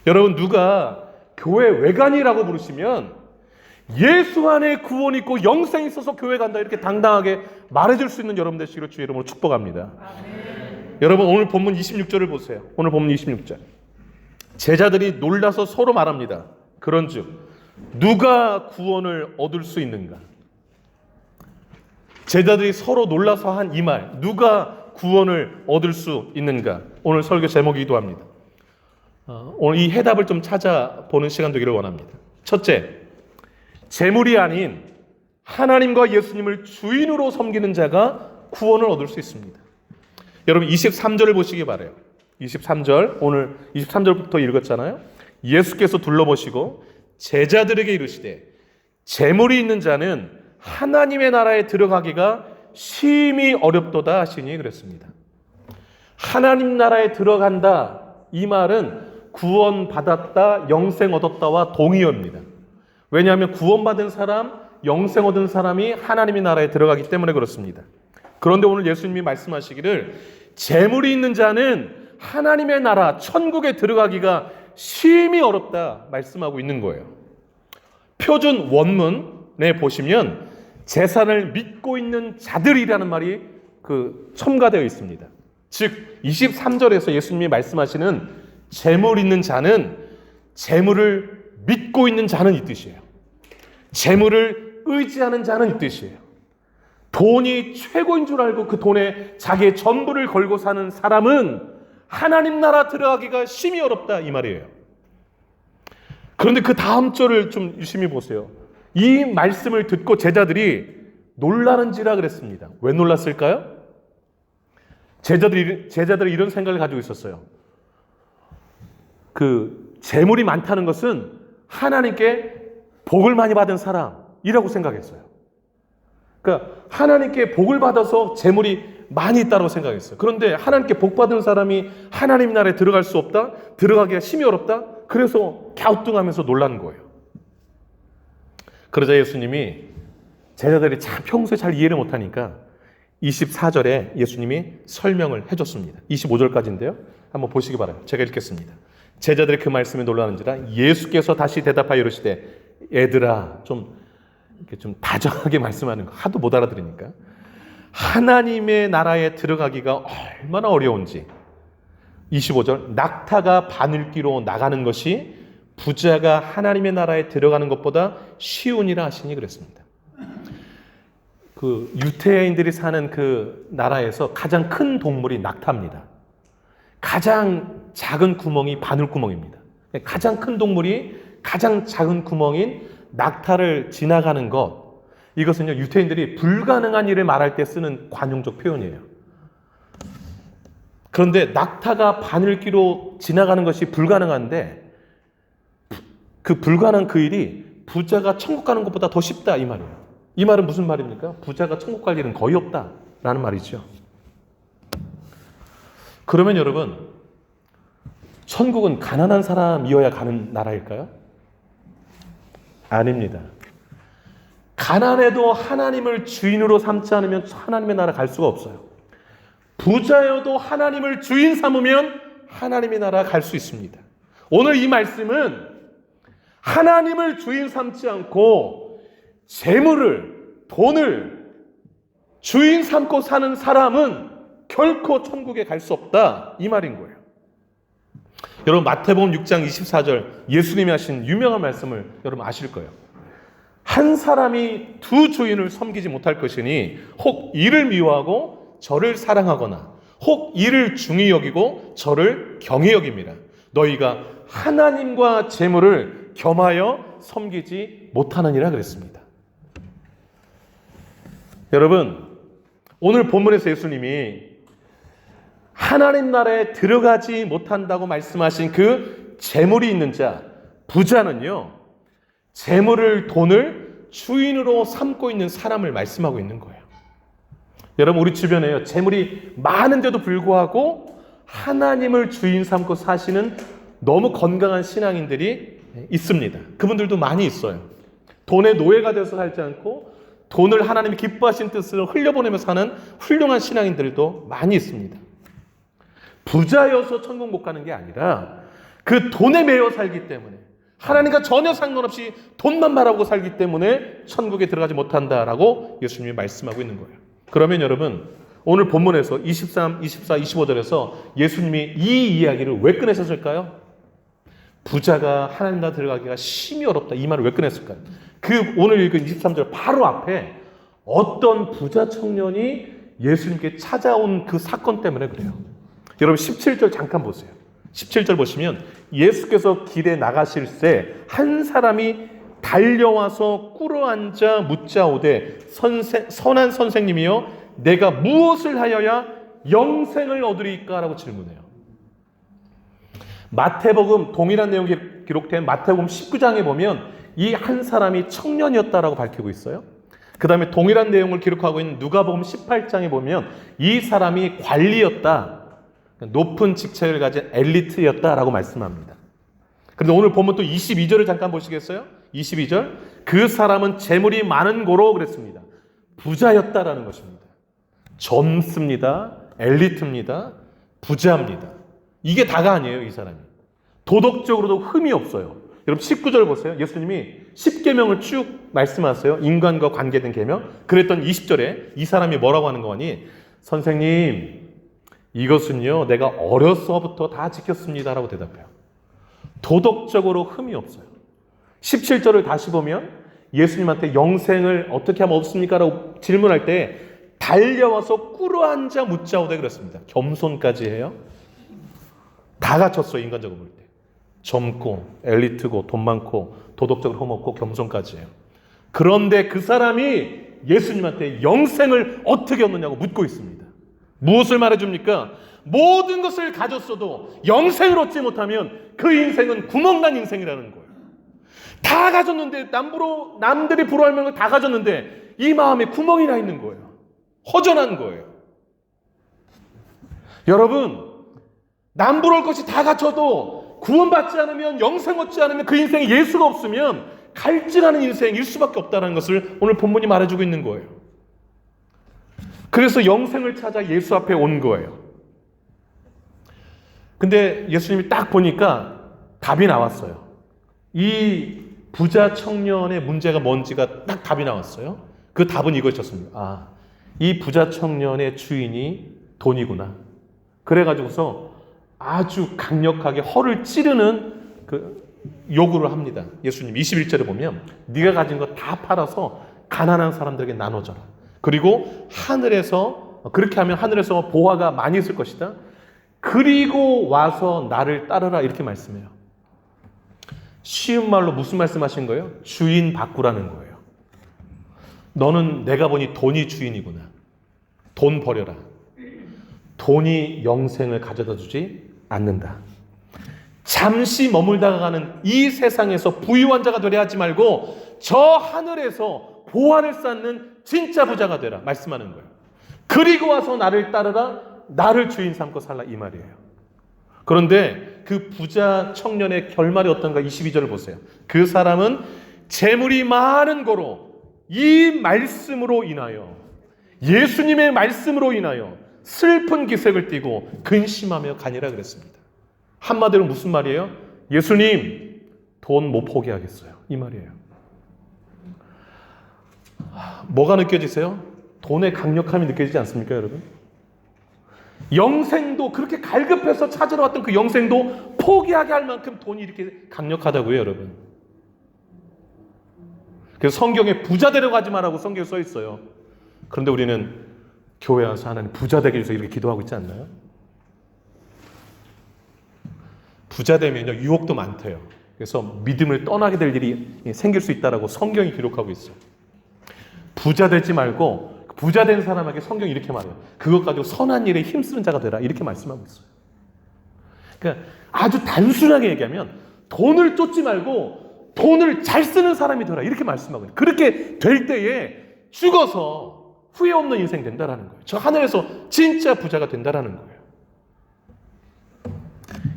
여러분, 누가 교회 외간이라고 부르시면 예수 안에 구원 있고 영생이 있어서 교회 간다 이렇게 당당하게 말해줄 수 있는 여러분 되시기를 주의 이름으로 축복합니다. 여러분, 오늘 본문 26절을 보세요. 오늘 본문 26절. 제자들이 놀라서 서로 말합니다. 그런즉 누가 구원을 얻을 수 있는가? 제자들이 서로 놀라서 한 이 말, 누가 구원을 얻을 수 있는가? 오늘 설교 제목이기도 합니다. 오늘 이 해답을 좀 찾아보는 시간 되기를 원합니다. 첫째, 재물이 아닌 하나님과 예수님을 주인으로 섬기는 자가 구원을 얻을 수 있습니다. 여러분, 23절을 보시기 바라요. 23절, 오늘 23절부터 읽었잖아요. 예수께서 둘러보시고 제자들에게 이르시되 재물이 있는 자는 하나님의 나라에 들어가기가 심히 어렵도다 하시니 그랬습니다. 하나님 나라에 들어간다, 이 말은 구원받았다, 영생 얻었다와 동의어입니다. 왜냐하면 구원받은 사람, 영생 얻은 사람이 하나님의 나라에 들어가기 때문에 그렇습니다. 그런데 오늘 예수님이 말씀하시기를 재물이 있는 자는 하나님의 나라, 천국에 들어가기가 심히 어렵다 말씀하고 있는 거예요. 표준 원문에 보시면 재산을 믿고 있는 자들이라는 말이 첨가되어 있습니다. 즉 23절에서 예수님이 말씀하시는 재물 있는 자는 재물을 믿고 있는 자는 이 뜻이에요. 재물을 의지하는 자는 이 뜻이에요. 돈이 최고인 줄 알고 그 돈에 자기의 전부를 걸고 사는 사람은 하나님 나라 들어가기가 심히 어렵다 이 말이에요. 그런데 그 다음 절을 좀 유심히 보세요. 이 말씀을 듣고 제자들이 놀라는지라 그랬습니다. 왜 놀랐을까요? 제자들이 이런 생각을 가지고 있었어요. 재물이 많다는 것은 하나님께 복을 많이 받은 사람이라고 생각했어요. 그러니까 하나님께 복을 받아서 재물이 많이 있다고 생각했어요. 그런데 하나님께 복 받은 사람이 하나님 나라에 들어갈 수 없다? 들어가기가 힘이 어렵다? 그래서 갸우뚱하면서 놀라는 거예요. 그러자 예수님이 제자들이 참 평소에 잘 이해를 못하니까 24절에 예수님이 설명을 해줬습니다. 25절까지인데요. 한번 보시기 바라요. 제가 읽겠습니다. 제자들이 그 말씀에 놀라는지라 예수께서 다시 대답하여 이르시되 얘들아 좀 다정하게 말씀하는 거 하도 못 알아들으니까 하나님의 나라에 들어가기가 얼마나 어려운지 25절 낙타가 바늘귀로 나가는 것이 부자가 하나님의 나라에 들어가는 것보다 쉬우니라 하시니 그랬습니다. 그 유대인들이 사는 그 나라에서 가장 큰 동물이 낙타입니다. 가장 작은 구멍이 바늘구멍입니다. 가장 큰 동물이 가장 작은 구멍인 낙타를 지나가는 것, 이것은요 유대인들이 불가능한 일을 말할 때 쓰는 관용적 표현이에요. 그런데 낙타가 바늘귀로 지나가는 것이 불가능한데 그 불가능한 그 일이 부자가 천국 가는 것보다 더 쉽다 이 말이에요. 이 말은 무슨 말입니까? 부자가 천국 갈 일은 거의 없다라는 말이죠. 그러면 여러분, 천국은 가난한 사람이어야 가는 나라일까요? 아닙니다. 가난해도 하나님을 주인으로 삼지 않으면 하나님의 나라 갈 수가 없어요. 부자여도 하나님을 주인 삼으면 하나님의 나라 갈 수 있습니다. 오늘 이 말씀은 하나님을 주인 삼지 않고 재물을, 돈을 주인 삼고 사는 사람은 결코 천국에 갈 수 없다 이 말인 거예요. 여러분 마태복음 6장 24절 예수님이 하신 유명한 말씀을 여러분 아실 거예요. 한 사람이 두 주인을 섬기지 못할 것이니 혹 이를 미워하고 저를 사랑하거나 혹 이를 중히 여기고 저를 경히 여깁니다. 너희가 하나님과 재물을 겸하여 섬기지 못하느니라 그랬습니다. 여러분 오늘 본문에서 예수님이 하나님 나라에 들어가지 못한다고 말씀하신 그 재물이 있는 자, 부자는요 재물을, 돈을 주인으로 삼고 있는 사람을 말씀하고 있는 거예요. 여러분 우리 주변에요 재물이 많은데도 불구하고 하나님을 주인 삼고 사시는 너무 건강한 신앙인들이 있습니다. 그분들도 많이 있어요. 돈의 노예가 되어서 살지 않고 돈을 하나님이 기뻐하신 뜻으로 흘려보내며 사는 훌륭한 신앙인들도 많이 있습니다. 부자여서 천국 못 가는 게 아니라 그 돈에 매여 살기 때문에 하나님과 전혀 상관없이 돈만 바라보고 살기 때문에 천국에 들어가지 못한다라고 예수님이 말씀하고 있는 거예요. 그러면 여러분 오늘 본문에서 23, 24, 25절에서 예수님이 이 이야기를 왜 꺼내셨을까요? 부자가 하나님 나라 들어가기가 심히 어렵다 이 말을 왜 꺼냈을까요? 그 오늘 읽은 23절 바로 앞에 어떤 부자 청년이 예수님께 찾아온 그 사건 때문에 그래요. 여러분 17절 잠깐 보세요. 17절 보시면 예수께서 길에 나가실 새 한 사람이 달려와서 꿇어앉아 묻자오되 선한 선생님이여 내가 무엇을 하여야 영생을 얻으리까? 라고 질문해요. 마태복음 동일한 내용이 기록된 마태복음 19장에 보면 이 한 사람이 청년이었다라고 밝히고 있어요. 그 다음에 동일한 내용을 기록하고 있는 누가복음 18장에 보면 이 사람이 관리였다. 높은 직책을 가진 엘리트였다라고 말씀합니다. 그런데 오늘 보면 또 22절을 잠깐 보시겠어요? 22절 그 사람은 재물이 많은 고로 그랬습니다. 부자였다라는 것입니다. 젊습니다. 엘리트입니다. 부자입니다. 이게 다가 아니에요. 이 사람이. 도덕적으로도 흠이 없어요. 여러분 19절 보세요. 예수님이 10계명을 쭉 말씀하세요. 인간과 관계된 계명. 그랬던 20절에 이 사람이 뭐라고 하는 거니? 선생님 이것은요 내가 어려서부터 다 지켰습니다 라고 대답해요. 도덕적으로 흠이 없어요. 17절을 다시 보면 예수님한테 영생을 어떻게 하면 얻습니까? 라고 질문할 때 달려와서 꿇어앉아 묻자오되 그랬습니다. 겸손까지 해요. 다 갖췄어요. 인간적으로 볼 때. 젊고 엘리트고 돈 많고 도덕적으로 흠 없고 겸손까지 해요. 그런데 그 사람이 예수님한테 영생을 어떻게 얻느냐고 묻고 있습니다. 무엇을 말해줍니까? 모든 것을 가졌어도 영생을 얻지 못하면 그 인생은 구멍난 인생이라는 거예요. 다 가졌는데 남들이 부러워할 만한 걸 다 가졌는데 이 마음에 구멍이 나 있는 거예요. 허전한 거예요. 여러분, 남부러울 것이 다 갖춰도 구원받지 않으면, 영생 얻지 않으면, 그 인생에 예수가 없으면 갈증하는 인생일 수밖에 없다는 것을 오늘 본문이 말해주고 있는 거예요. 그래서 영생을 찾아 예수 앞에 온 거예요. 근데 예수님이 딱 보니까 답이 나왔어요. 이 부자 청년의 문제가 뭔지가 딱 답이 나왔어요. 그 답은 이것이었습니다. 아, 이 부자 청년의 주인이 돈이구나. 그래가지고서 아주 강력하게 허를 찌르는 그 요구를 합니다. 예수님 21절에 보면 네가 가진 거 다 팔아서 가난한 사람들에게 나눠줘라. 그리고 하늘에서, 그렇게 하면 하늘에서 보화가 많이 있을 것이다. 그리고 와서 나를 따르라, 이렇게 말씀해요. 쉬운 말로 무슨 말씀하신 거예요? 주인 바꾸라는 거예요. 너는 내가 보니 돈이 주인이구나. 돈 버려라. 돈이 영생을 가져다 주지 않는다. 잠시 머물다가 가는 이 세상에서 부유한 자가 되려 하지 말고 저 하늘에서 보화를 쌓는 진짜 부자가 되라 말씀하는 거예요. 그리고 와서 나를 따르라, 나를 주인 삼고 살라, 이 말이에요. 그런데 그 부자 청년의 결말이 어떤가? 22절을 보세요. 그 사람은 재물이 많은 거로 이 말씀으로 인하여, 예수님의 말씀으로 인하여 슬픈 기색을 띠고 근심하며 가니라 그랬습니다. 한마디로 무슨 말이에요? 예수님, 돈 못 포기하겠어요, 이 말이에요. 뭐가 느껴지세요? 돈의 강력함이 느껴지지 않습니까, 여러분? 영생도, 그렇게 갈급해서 찾으러 왔던 그 영생도 포기하게 할 만큼 돈이 이렇게 강력하다고요, 여러분. 그래서 성경에 부자 되려고 하지 말라고 성경에 써 있어요. 그런데 우리는 교회 와서 하나님 부자 되기 위해서 이렇게 기도하고 있지 않나요? 부자 되면요, 유혹도 많대요. 그래서 믿음을 떠나게 될 일이 생길 수 있다라고 성경이 기록하고 있어요. 부자 되지 말고, 부자 된 사람에게 성경이 이렇게 말해요. 그것 가지고 선한 일에 힘쓰는 자가 되라, 이렇게 말씀하고 있어요. 그러니까 아주 단순하게 얘기하면 돈을 쫓지 말고 돈을 잘 쓰는 사람이 되라, 이렇게 말씀하고 있어요. 그렇게 될 때에 죽어서 후회 없는 인생 된다라는 거예요. 저 하늘에서 진짜 부자가 된다라는 거예요.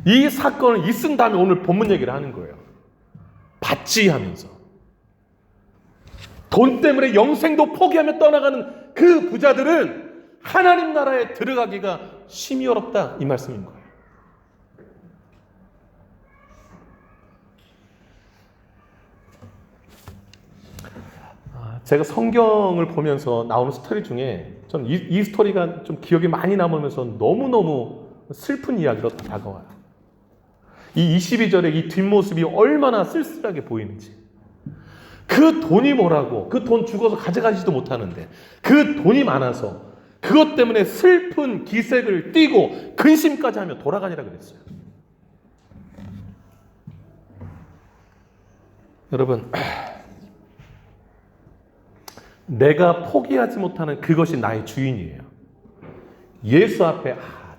이 사건을 있은 다음에 오늘 본문 얘기를 하는 거예요. 받지 하면서. 돈 때문에 영생도 포기하며 떠나가는 그 부자들은 하나님 나라에 들어가기가 심히 어렵다, 이 말씀인 거예요. 제가 성경을 보면서 나오는 스토리 중에 저는 이 스토리가 좀 기억에 많이 남으면서 너무너무 슬픈 이야기로 다가와요. 이 22절의 이 뒷모습이 얼마나 쓸쓸하게 보이는지. 그 돈이 뭐라고, 그 돈 죽어서 가져가지도 못하는데 그 돈이 많아서 그것 때문에 슬픈 기색을 띠고 근심까지 하며 돌아가니라 그랬어요. 여러분, 내가 포기하지 못하는 그것이 나의 주인이에요. 예수 앞에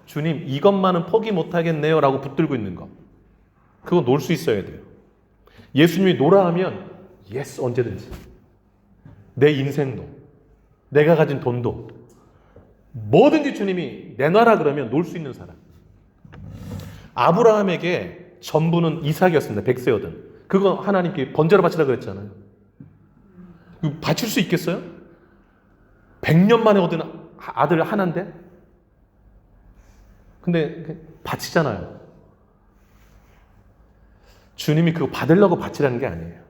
주님 이것만은 포기 못하겠네요 라고 붙들고 있는 거, 그거 놓을 수 있어야 돼요. 예수님이 놓으라 하면 예스, 언제든지. 내 인생도, 내가 가진 돈도 뭐든지 주님이 내놔라 그러면 놓을 수 있는 사람. 아브라함에게 전부는 이삭이었습니다. 백세여든. 그거 하나님께 번제로 바치라 그랬잖아요. 이거 바칠 수 있겠어요? 100년 만에 얻은 아들 하나인데? 근데 바치잖아요. 주님이 그거 받으려고 바치라는 게 아니에요.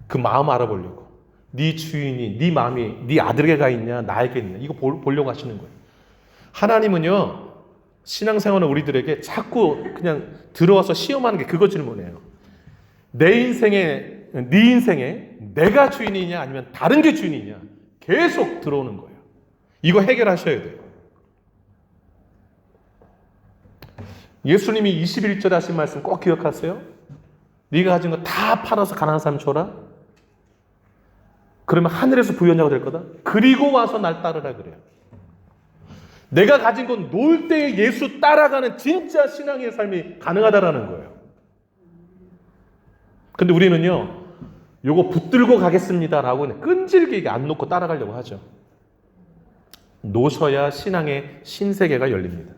그 마음 알아보려고. 네 주인이, 네 마음이 네 아들에게 가 있냐, 나에게 있냐, 이거 보려고 하시는 거예요. 하나님은요, 신앙생활은 우리들에게 자꾸 그냥 들어와서 시험하는 게 그거 질문이에요. 내 인생에, 네 인생에 내가 주인이냐 아니면 다른 게 주인이냐 계속 들어오는 거예요. 이거 해결하셔야 돼요. 예수님이 21절에 하신 말씀 꼭 기억하세요. 네가 가진 거 다 팔아서 가난한 사람 줘라. 그러면 하늘에서 부유자가 될 거다. 그리고 와서 날 따르라 그래요. 내가 가진 건 놓을 때에 예수 따라가는 진짜 신앙의 삶이 가능하다라는 거예요. 근데 우리는요, 요거 붙들고 가겠습니다라고 끈질기게 안 놓고 따라가려고 하죠. 놓으셔야 신앙의 신세계가 열립니다.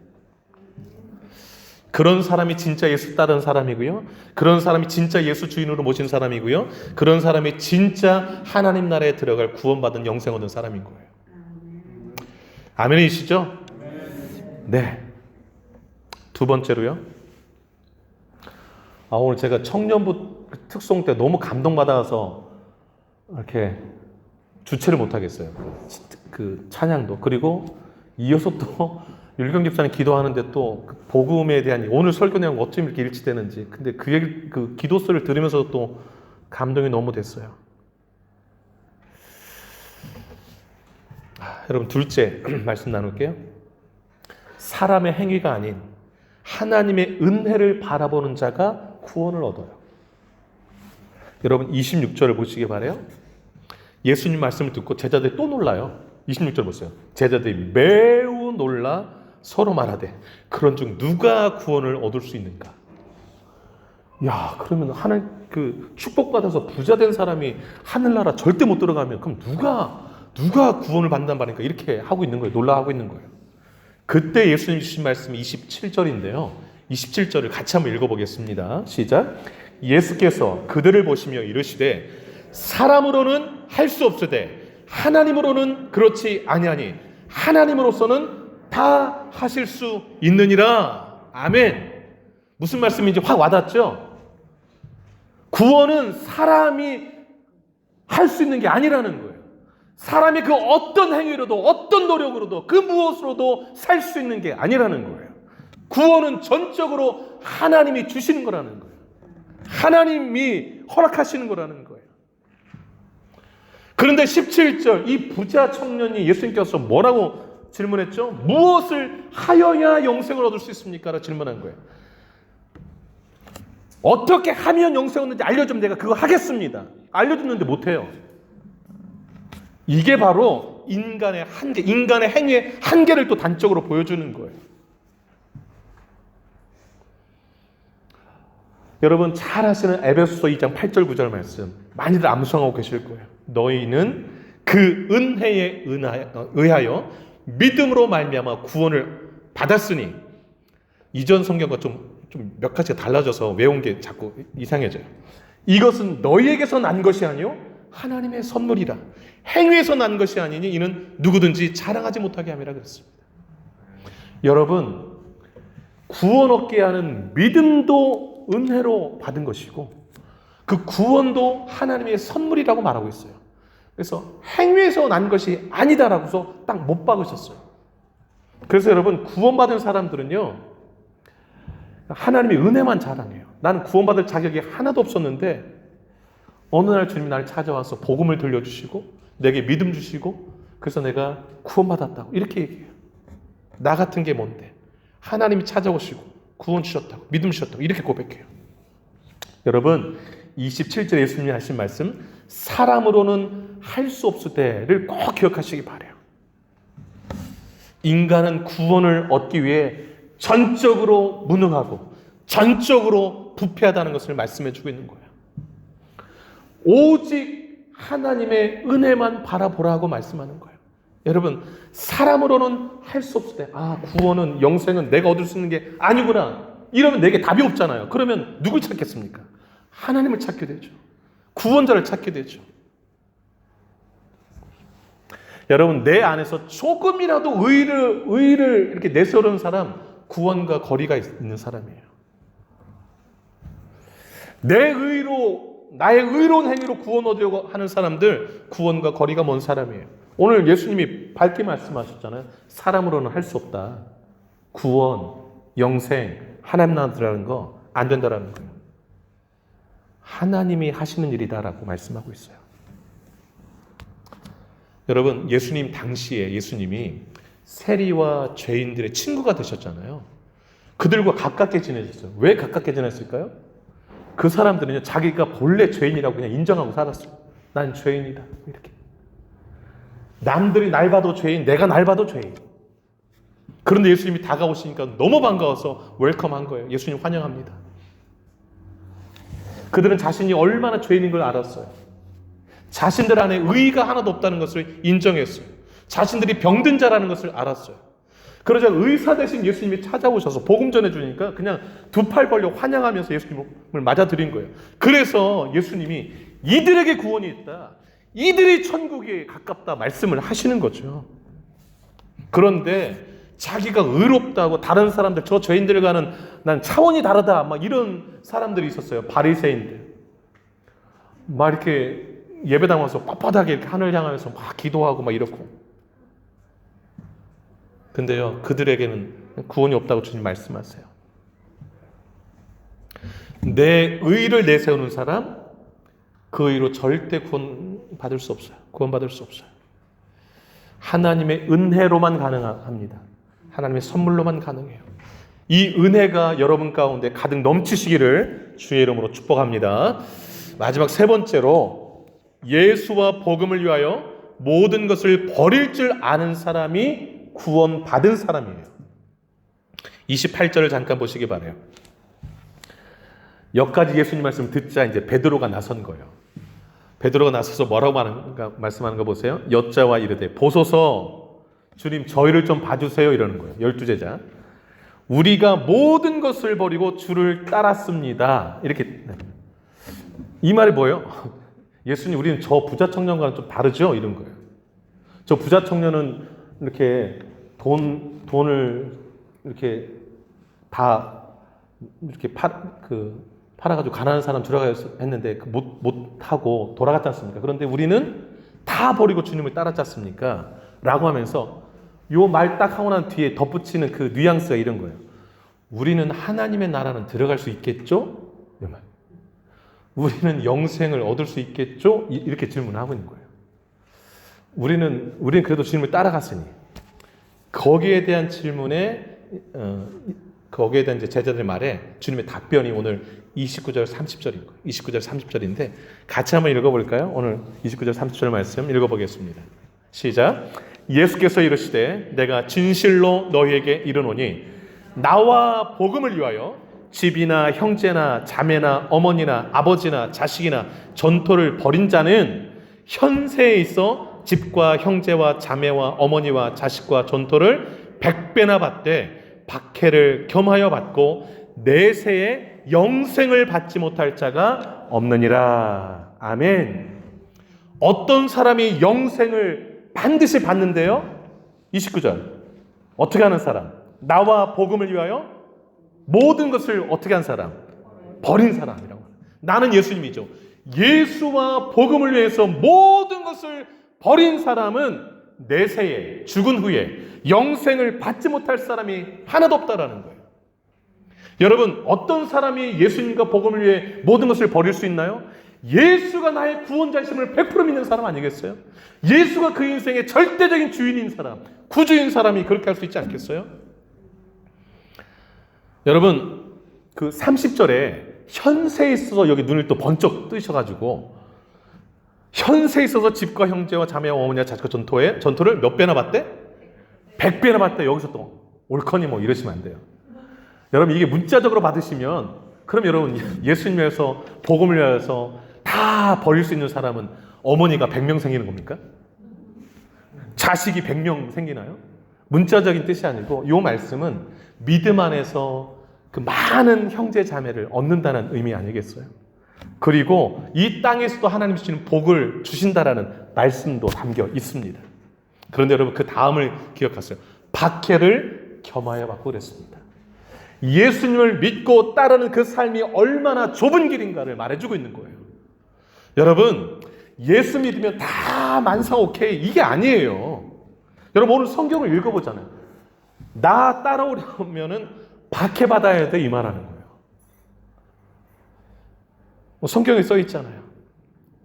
그런 사람이 진짜 예수 따르는 사람이고요. 그런 사람이 진짜 예수 주인으로 모신 사람이고요. 그런 사람이 진짜 하나님 나라에 들어갈 구원받은 영생 얻은 사람인 거예요. 아멘이시죠? 네. 두 번째로요. 오늘 제가 청년부 특송 때 너무 감동받아서 이렇게 주체를 못하겠어요. 그 찬양도. 그리고 이어서 또 율경 집사님 기도하는데 또 그 복음에 대한 오늘 설교 내용 어쩜 이렇게 일치되는지. 근데 그 기도 소리를 들으면서 또 감동이 너무 됐어요. 여러분 둘째 말씀 나눌게요. 사람의 행위가 아닌 하나님의 은혜를 바라보는 자가 구원을 얻어요. 여러분 26절을 보시기 바라요. 예수님 말씀을 듣고 제자들이 또 놀라요. 26절 보세요. 제자들이 매우 놀라 서로 말하되 그런 중 누가 구원을 얻을 수 있는가? 야, 그러면 하늘 그 축복받아서 부자 된 사람이 하늘나라 절대 못 들어가면 그럼 누가 구원을 받는단 말인가? 이렇게 하고 있는 거예요. 놀라하고 있는 거예요. 그때 예수님 주신 말씀이 27절인데요. 27절을 같이 한번 읽어보겠습니다. 시작. 예수께서 그들을 보시며 이르시되 사람으로는 할 수 없으되 하나님으로는 그렇지 아니하니 하나님으로서는 다 하실 수 있느니라. 아멘. 무슨 말씀인지 확 와닿죠? 구원은 사람이 할 수 있는 게 아니라는 거예요. 사람이 그 어떤 행위로도 어떤 노력으로도 그 무엇으로도 살 수 있는 게 아니라는 거예요. 구원은 전적으로 하나님이 주시는 거라는 거예요. 하나님이 허락하시는 거라는 거예요. 그런데 17절 이 부자 청년이 예수님께서 뭐라고 질문했죠? 무엇을 하여야 영생을 얻을 수 있습니까? 라고 질문한 거예요. 어떻게 하면 영생을 얻는지 알려주면 내가 그거 하겠습니다. 알려줬는데 못해요. 이게 바로 인간의 한계, 인간의 행위의 한계를 또 단적으로 보여주는 거예요. 여러분 잘 아시는 에베소서 2장 8절 9절 말씀 많이들 암송하고 계실 거예요. 너희는 그 은혜에 의하여 믿음으로 말미암아 구원을 받았으니 이전 성경과 좀 몇 가지가 달라져서 외운 게 자꾸 이상해져요. 이것은 너희에게서 난 것이 아니요 하나님의 선물이라. 행위에서 난 것이 아니니 이는 누구든지 자랑하지 못하게 함이라 그랬습니다. 여러분 구원 얻게 하는 믿음도 은혜로 받은 것이고 그 구원도 하나님의 선물이라고 말하고 있어요. 그래서 행위에서 난 것이 아니다라고서 딱 못 박으셨어요. 그래서 여러분 구원받은 사람들은요 하나님의 은혜만 자랑해요. 나는 구원받을 자격이 하나도 없었는데 어느 날 주님이 나를 찾아와서 복음을 들려주시고 내게 믿음 주시고 그래서 내가 구원받았다고 이렇게 얘기해요. 나 같은 게 뭔데? 하나님이 찾아오시고 구원 주셨다고 믿음 주셨다고 이렇게 고백해요. 여러분 27절에 예수님이 하신 말씀 사람으로는 할 수 없으되를 꼭 기억하시기 바라요. 인간은 구원을 얻기 위해 전적으로 무능하고 전적으로 부패하다는 것을 말씀해 주고 있는 거예요. 오직 하나님의 은혜만 바라보라고 말씀하는 거예요. 여러분 사람으로는 할 수 없을 때 구원은 영생은 내가 얻을 수 있는 게 아니구나 이러면 내게 답이 없잖아요. 그러면 누굴 찾겠습니까? 하나님을 찾게 되죠. 구원자를 찾게 되죠. 여러분 내 안에서 조금이라도 의를 이렇게 내세우는 사람 구원과 거리가 있는 사람이에요. 내 의로 나의 의로운 행위로 구원 얻으려고 하는 사람들 구원과 거리가 먼 사람이에요. 오늘 예수님이 밝게 말씀하셨잖아요. 사람으로는 할 수 없다. 구원, 영생, 하나님 나라 들어가는 거 안 된다라는 거예요. 하나님이 하시는 일이다라고 말씀하고 있어요. 여러분 예수님 당시에 예수님이 세리와 죄인들의 친구가 되셨잖아요. 그들과 가깝게 지내셨어요. 왜 가깝게 지냈을까요? 그 사람들은요 자기가 본래 죄인이라고 그냥 인정하고 살았어요. 난 죄인이다 이렇게. 남들이 날 봐도 죄인, 내가 날 봐도 죄인. 그런데 예수님이 다가오시니까 너무 반가워서 웰컴한 거예요. 예수님 환영합니다. 그들은 자신이 얼마나 죄인인 걸 알았어요. 자신들 안에 의의가 하나도 없다는 것을 인정했어요. 자신들이 병든 자라는 것을 알았어요. 그러자 의사 대신 예수님이 찾아오셔서 복음 전해주니까 그냥 두 팔 벌려 환영하면서 예수님을 맞아들인 거예요. 그래서 예수님이 이들에게 구원이 있다, 이들이 천국에 가깝다 말씀을 하시는 거죠. 그런데 자기가 의롭다고 다른 사람들, 저 죄인들과는 난 차원이 다르다, 막 이런 사람들이 있었어요. 바리새인들. 막 이렇게 예배당 와서 뻣뻣하게 이렇게 하늘 향하면서 막 기도하고 막 이렇고. 근데요, 그들에게는 구원이 없다고 주님 말씀하세요. 내 의를 내세우는 사람, 그 의로 절대 구원받을 수 없어요. 구원받을 수 없어요. 하나님의 은혜로만 가능합니다. 하나님의 선물로만 가능해요. 이 은혜가 여러분 가운데 가득 넘치시기를 주의 이름으로 축복합니다. 마지막 세 번째로, 예수와 복음을 위하여 모든 것을 버릴 줄 아는 사람이 구원받은 사람이에요. 28절을 잠깐 보시기 바라요. 여기까지 예수님 말씀 듣자 이제 베드로가 나선 거예요. 베드로가 나서서 뭐라고 말씀하는 거 보세요. 여자와 이르되 보소서 주님 저희를 좀 봐주세요 이러는 거예요. 12제자. 우리가 모든 것을 버리고 주를 따랐습니다. 이렇게. 이 말이 뭐예요? 예수님 우리는 저 부자 청년과는 좀 다르죠? 이런 거예요. 저 부자 청년은 이렇게 돈을 이렇게 다 이렇게 팔아가지고 가난한 사람 들어가야 했는데 못 하고 돌아갔지 않습니까? 그런데 우리는 다 버리고 주님을 따랐지 않습니까? 라고 하면서 요 말 딱 하고 난 뒤에 덧붙이는 그 뉘앙스가 이런 거예요. 우리는 하나님의 나라는 들어갈 수 있겠죠? 이 말. 우리는 영생을 얻을 수 있겠죠? 이렇게 질문을 하고 있는 거예요. 우리는 그래도 주님을 따라갔으니 거기에 대한 질문에 거기에 대한 이제 제자들의 말에 주님의 답변이 오늘 29절 30절인 거예요. 29절 30절인데 같이 한번 읽어볼까요? 오늘 29절 30절 말씀 읽어보겠습니다. 시작. 예수께서 이르시되 내가 진실로 너희에게 이르노니 나와 복음을 위하여 집이나 형제나 자매나 어머니나 아버지나 자식이나 전토를 벌인 자는 현세에 있어 집과 형제와 자매와 어머니와 자식과 전토를 100배나 받되 박해를 겸하여 받고 내세에 영생을 받지 못할 자가 없느니라. 아멘. 어떤 사람이 영생을 반드시 받는데요? 29절. 어떻게 하는 사람? 나와 복음을 위하여 모든 것을 어떻게 한 사람? 버린 사람이라고. 나는 예수님이죠. 예수와 복음을 위해서 모든 것을 버린 사람은 내세에 죽은 후에 영생을 받지 못할 사람이 하나도 없다라는 거예요. 여러분, 어떤 사람이 예수님과 복음을 위해 모든 것을 버릴 수 있나요? 예수가 나의 구원자이심을 100% 믿는 사람 아니겠어요? 예수가 그 인생의 절대적인 주인인 사람, 구주인 사람이 그렇게 할 수 있지 않겠어요? 여러분, 그 30절에 현세에 있어서 여기 눈을 또 번쩍 뜨셔가지고 현세에 있어서 집과 형제와 자매와 어머니와 자식과 전토를 몇 배나 받대? 100배나 받대. 여기서 또 옳거니 뭐 이러시면 안 돼요. 여러분, 이게 문자적으로 받으시면 그럼 여러분 예수님에서 복음을 위해서 다 버릴 수 있는 사람은 어머니가 100명 생기는 겁니까? 자식이 100명 생기나요? 문자적인 뜻이 아니고 이 말씀은 믿음 안에서 그 많은 형제 자매를 얻는다는 의미 아니겠어요? 그리고 이 땅에서도 하나님 주시는 복을 주신다라는 말씀도 담겨 있습니다. 그런데 여러분 그 다음을 기억하세요. 박해를 겸하여 받고 그랬습니다. 예수님을 믿고 따르는 그 삶이 얼마나 좁은 길인가를 말해주고 있는 거예요. 여러분, 예수 믿으면 다 만사 오케이 이게 아니에요. 여러분 오늘 성경을 읽어보잖아요. 나 따라오려면은 박해받아야 돼 이 말하는 거예요. 성경에 써 있잖아요.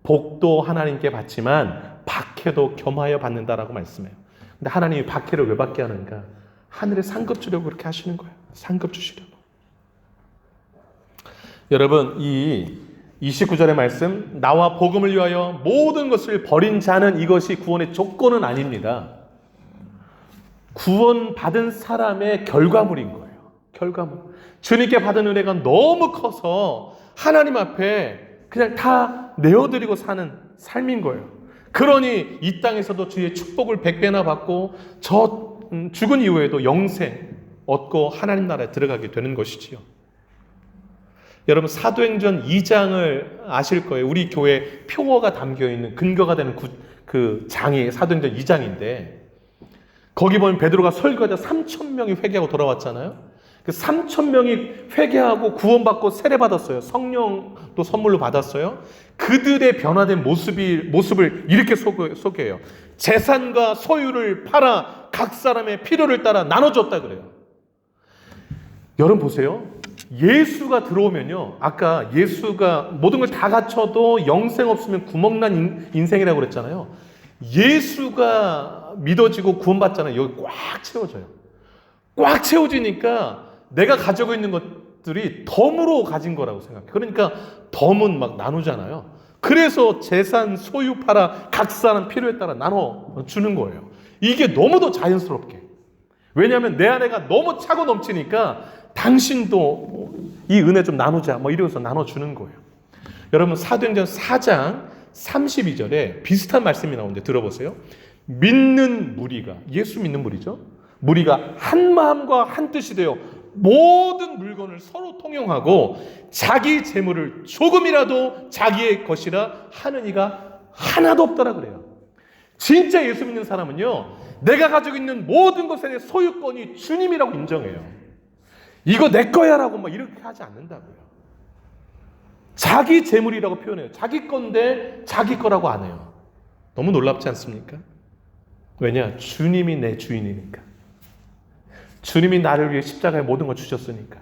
복도 하나님께 받지만 박해도 겸하여 받는다라고 말씀해요. 근데 하나님이 박해를 왜 받게 하는가? 하늘에 상급 주려고 그렇게 하시는 거예요. 상급 주시려고. 여러분, 이 29절의 말씀, 나와 복음을 위하여 모든 것을 버린 자는 이것이 구원의 조건은 아닙니다. 구원받은 사람의 결과물인 거예요. 결과물. 주님께 받은 은혜가 너무 커서 하나님 앞에 그냥 다 내어드리고 사는 삶인 거예요. 그러니 이 땅에서도 주의 축복을 100배나 받고 저 죽은 이후에도 영생 얻고 하나님 나라에 들어가게 되는 것이지요. 여러분 사도행전 2장을 아실 거예요. 우리 교회 표어가 담겨있는 근거가 되는 그 장이 사도행전 2장인데 거기 보면 베드로가 설교하자 3,000명이 회개하고 돌아왔잖아요. 그 3,000명이 회개하고 구원받고 세례받았어요. 성령도 선물로 받았어요. 그들의 변화된 모습을 이렇게 소개해요. 재산과 소유를 팔아 각 사람의 필요를 따라 나눠줬다 그래요. 여러분 보세요. 예수가 들어오면요. 아까 예수가 모든 걸 다 갖춰도 영생 없으면 구멍난 인생이라고 그랬잖아요. 예수가 믿어지고 구원받잖아요. 여기 꽉 채워져요. 꽉 채워지니까 내가 가지고 있는 것들이 덤으로 가진 거라고 생각해요. 그러니까 덤은 막 나누잖아요. 그래서 재산, 소유 팔아 각 사람 필요에 따라 나눠주는 거예요. 이게 너무도 자연스럽게. 왜냐하면 내 안에가 너무 차고 넘치니까 당신도 이 은혜 좀 나누자 이러면서 나눠주는 거예요. 여러분 사도행전 4장 32절에 비슷한 말씀이 나오는데 들어보세요. 믿는 무리가, 예수 믿는 무리죠. 무리가 한 마음과 한 뜻이 되어 모든 물건을 서로 통용하고 자기 재물을 조금이라도 자기의 것이라 하는 이가 하나도 없더라 그래요. 진짜 예수 믿는 사람은요, 내가 가지고 있는 모든 것에 대해 소유권이 주님이라고 인정해요. 이거 내 거야라고 이렇게 하지 않는다고요. 자기 재물이라고 표현해요. 자기 건데 자기 거라고 안 해요. 너무 놀랍지 않습니까? 왜냐? 주님이 내 주인이니까. 주님이 나를 위해 십자가에 모든 걸 주셨으니까.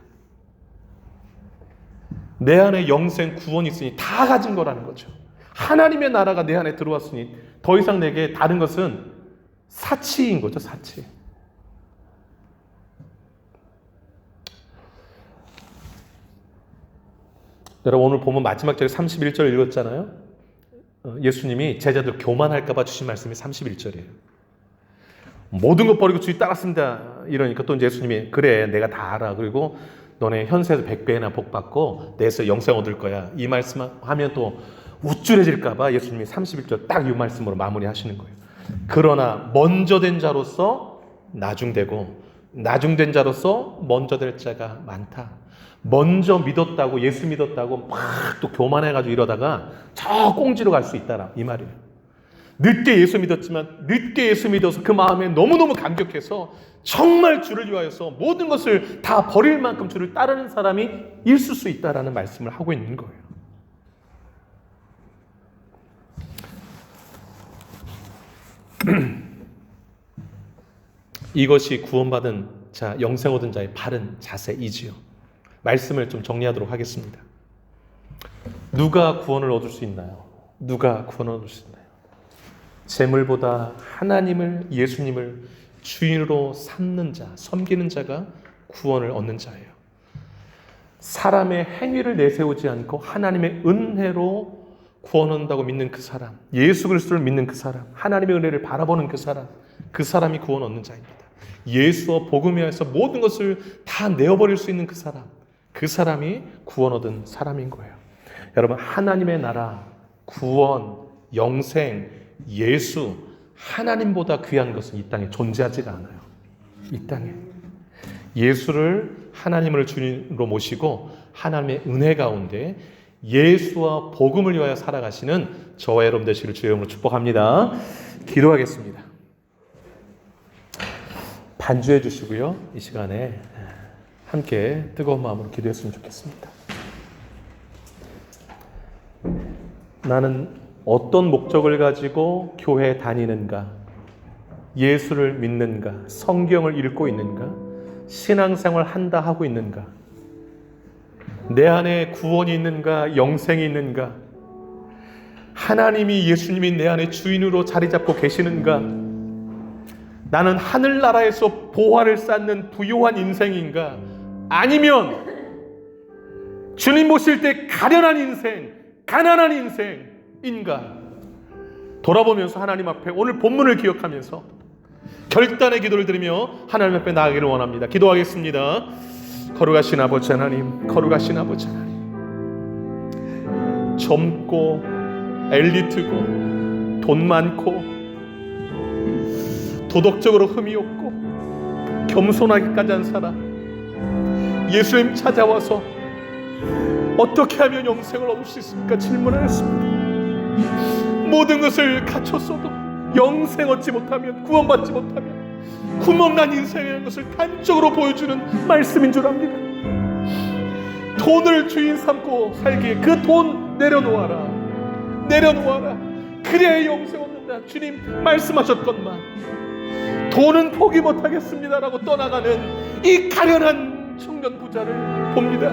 내 안에 영생 구원이 있으니 다 가진 거라는 거죠. 하나님의 나라가 내 안에 들어왔으니 더 이상 내게 다른 것은 사치인 거죠. 사치. 여러분 오늘 보면 마지막 절에 31절 읽었잖아요. 예수님이 제자들 교만할까 봐 주신 말씀이 31절이에요. 모든 것 버리고 주님 따랐습니다. 이러니까 또 예수님이 그래 내가 다 알아. 그리고 너네 현세에서 100배나 복 받고 내에서 영생 얻을 거야. 이 말씀하면 또 우쭐해질까 봐 예수님이 31절 딱 이 말씀으로 마무리하시는 거예요. 그러나 먼저 된 자로서 나중되고 나중된 자로서 먼저 될 자가 많다. 먼저 믿었다고 예수 믿었다고 막 또 교만해가지고 이러다가 저 꽁지로 갈 수 있다라 이 말이에요. 늦게 예수 믿었지만 늦게 예수 믿어서 그 마음에 너무너무 감격해서 정말 주를 위하여서 모든 것을 다 버릴 만큼 주를 따르는 사람이 있을 수 있다라는 말씀을 하고 있는 거예요. 이것이 구원받은 자, 영생 얻은 자의 바른 자세이지요. 말씀을 좀 정리하도록 하겠습니다. 누가 구원을 얻을 수 있나요? 누가 구원을 얻을 수 있나요? 재물보다 하나님을, 예수님을 주인으로 삼는 자, 섬기는 자가 구원을 얻는 자예요. 사람의 행위를 내세우지 않고 하나님의 은혜로 구원 얻는다고 믿는 그 사람, 예수 그리스도를 믿는 그 사람, 하나님의 은혜를 바라보는 그 사람이 구원 얻는 자입니다. 예수와 복음에 의해서 모든 것을 다 내어버릴 수 있는 그 사람이 구원 얻은 사람인 거예요. 여러분 하나님의 나라, 구원, 영생, 예수, 하나님보다 귀한 것은 이 땅에 존재하지가 않아요. 이 땅에 예수를 하나님을 주님으로 모시고 하나님의 은혜 가운데 예수와 복음을 위하여 살아가시는 저와 여러분 되시기를 주의 이름으로 축복합니다. 기도하겠습니다. 반주해 주시고요. 이 시간에 함께 뜨거운 마음으로 기도했으면 좋겠습니다. 나는 어떤 목적을 가지고 교회에 다니는가? 예수를 믿는가? 성경을 읽고 있는가? 신앙생활 한다 하고 있는가? 내 안에 구원이 있는가? 영생이 있는가? 하나님이 예수님이 내 안에 주인으로 자리 잡고 계시는가? 나는 하늘나라에서 보화를 쌓는 부요한 인생인가? 아니면 주님 모실 때 가련한 인생, 가난한 인생인가? 돌아보면서 하나님 앞에 오늘 본문을 기억하면서 결단의 기도를 드리며 하나님 앞에 나아가기를 원합니다. 기도하겠습니다. 거룩하신 아버지 하나님, 거룩하신 아버지 하나님, 젊고 엘리트고 돈 많고 도덕적으로 흠이 없고 겸손하기까지 한 사람 예수님 찾아와서 어떻게 하면 영생을 얻을 수 있습니까? 질문하였습니다. 모든 것을 갖췄어도 영생 얻지 못하면, 구원받지 못하면 구멍난 인생이라는 것을 단적으로 보여주는 말씀인 줄 압니다. 돈을 주인 삼고 살기에 그 돈 내려놓아라. 그래야 영생 얻는다. 주님 말씀하셨건만 돈은 포기 못하겠습니다라고 떠나가는 이 가련한 청년 부자를 봅니다.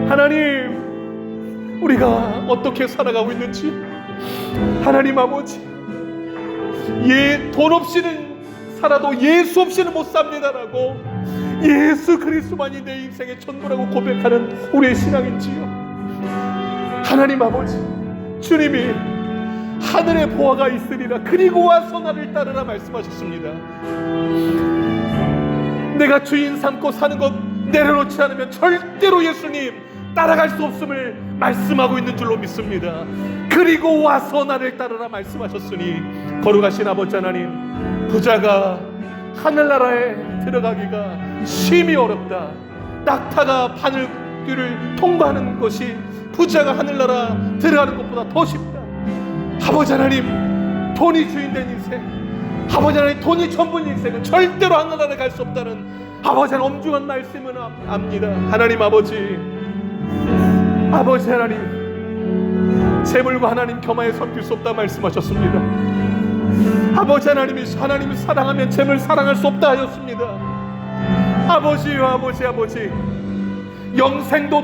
하나님, 우리가 어떻게 살아가고 있는지 하나님 아버지, 돈 없이는 살아도 예수 없이는 못 삽니다라고, 예수 그리스도만이 내 인생의 전부라고 고백하는 우리의 신앙인지요. 하나님 아버지, 주님이 하늘에 보화가 있으리라 그리고 와서 나를 따르라 말씀하셨습니다. 내가 주인 삼고 사는 것 내려놓지 않으면 절대로 예수님 따라갈 수 없음을 말씀하고 있는 줄로 믿습니다. 그리고 와서 나를 따르라 말씀하셨으니 거룩하신 아버지 하나님, 부자가 하늘나라에 들어가기가 심히 어렵다. 낙타가 바늘길을 통과하는 것이 부자가 하늘나라 들어가는 것보다 더 쉽다. 아버지 하나님, 돈이 주인된 인생, 아버지 하나님, 돈이 전부인 인생은 절대로 하늘나라에 갈 수 없다는 아버지 하나님 엄중한 말씀은 압니다. 하나님 아버지 하나님, 재물과 하나님 겸하여 섬길 수 없다 말씀하셨습니다. 아버지 하나님이 사랑하면 재물 사랑할 수 없다 하셨습니다. 아버지요, 아버지, 영생도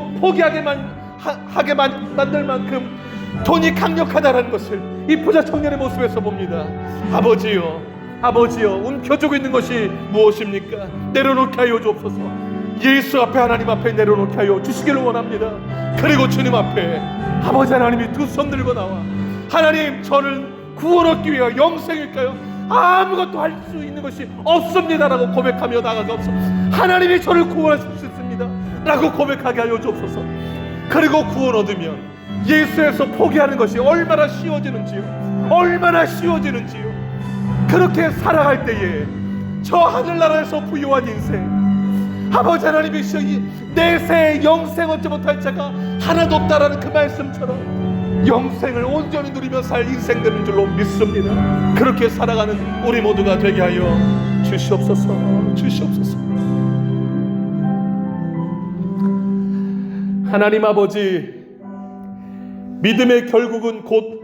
하게 만들 만큼 돈이 강력하다는 것을 이 부자 청년의 모습에서 봅니다. 아버지요, 움켜쥐고 있는 것이 무엇입니까? 내려놓게 하여 주옵소서. 예수 앞에, 하나님 앞에 내려놓게 하여 주시기를 원합니다. 그리고 주님 앞에 아버지 하나님이 두 손 들고 나와, 하나님, 저는 구원 얻기 위하여 영생일까요? 아무것도 할 수 있는 것이 없습니다라고 고백하며 나아가옵소서. 하나님이 저를 구원하실 수 있습니다 라고 고백하게 하여 주옵소서. 그리고 구원 얻으면 예수에서 포기하는 것이 얼마나 쉬워지는지요. 그렇게 살아갈 때에 저 하늘나라에서 부유한 인생, 아버지 하나님이 내세 영생 얻지 못할 자가 하나도 없다라는 그 말씀처럼 영생을 온전히 누리며 살 인생 되는 줄로 믿습니다. 그렇게 살아가는 우리 모두가 되게 하여 주시옵소서. 하나님 아버지, 믿음의 결국은 곧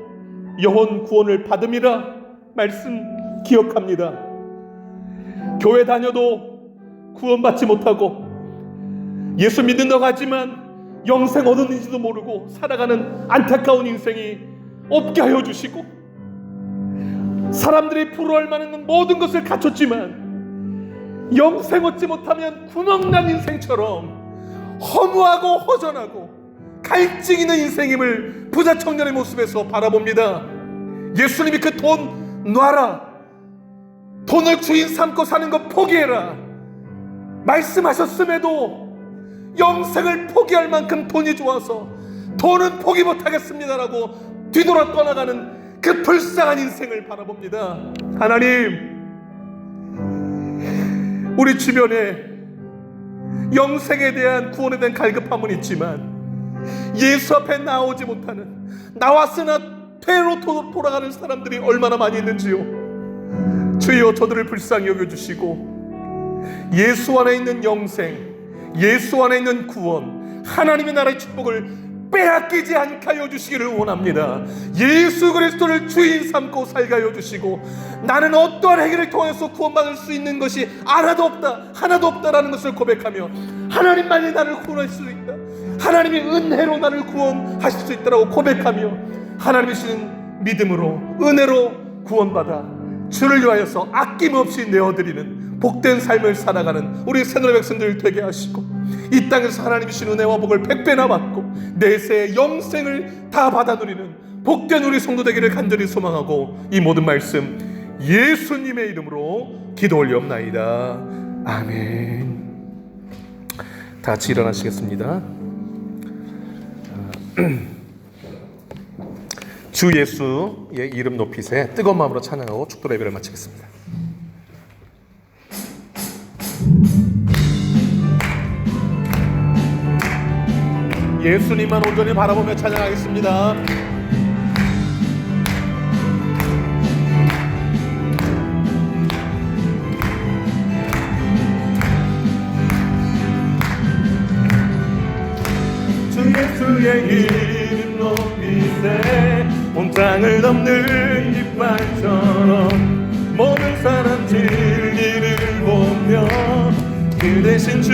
영혼 구원을 받음이라 말씀 기억합니다. 교회 다녀도 구원받지 못하고 예수 믿는다고 하지만 영생 얻었는지도 모르고 살아가는 안타까운 인생이 없게 하여 주시고, 사람들이 부러워할 만한 모든 것을 갖췄지만 영생 얻지 못하면 구멍난 인생처럼 허무하고 허전하고 갈증 있는 인생임을 부자 청년의 모습에서 바라봅니다. 예수님이 그 돈 놔라, 돈을 주인 삼고 사는 것 포기해라 말씀하셨음에도 영생을 포기할 만큼 돈이 좋아서 돈은 포기 못하겠습니다라고 뒤돌아 떠나가는 그 불쌍한 인생을 바라봅니다. 하나님, 우리 주변에 영생에 대한 구원에 대한 갈급함은 있지만 예수 앞에 나오지 못하는, 나왔으나 퇴로 돌아가는 사람들이 얼마나 많이 있는지요. 주여, 저들을 불쌍히 여겨주시고 예수 안에 있는 영생, 예수 안에 있는 구원, 하나님의 나라의 축복을 빼앗기지 않게 하여 주시기를 원합니다. 예수 그리스도를 주인 삼고 살게 하여 주시고, 나는 어떠한 행위를 통해서 구원받을 수 있는 것이 하나도 없다라는 것을 고백하며 하나님만이 나를 구원할 수 있다, 하나님이 은혜로 나를 구원하실 수 있다라고 고백하며 하나님이 주신 믿음으로 은혜로 구원받아 주를 위하여서 아낌없이 내어드리는 복된 삶을 살아가는 우리 새노래 백성들 되게 하시고, 이 땅에서 하나님이 주신 은혜와 복을 100배나 받고 내세의 영생을 다 받아 누리는 복된 우리 성도 되기를 간절히 소망하고, 이 모든 말씀 예수님의 이름으로 기도 올리옵나이다. 아멘. 다 같이 일어나시겠습니다. 주 예수의 이름 높이세 뜨거운 마음으로 찬양하고 축도 예배를 마치겠습니다. 예수님만 온전히 바라보며 찬양하겠습니다. 주 예수의 이름 높이세 온 땅을 덮는 깃발처럼 모든 사람 진리를 보며 그 대신 주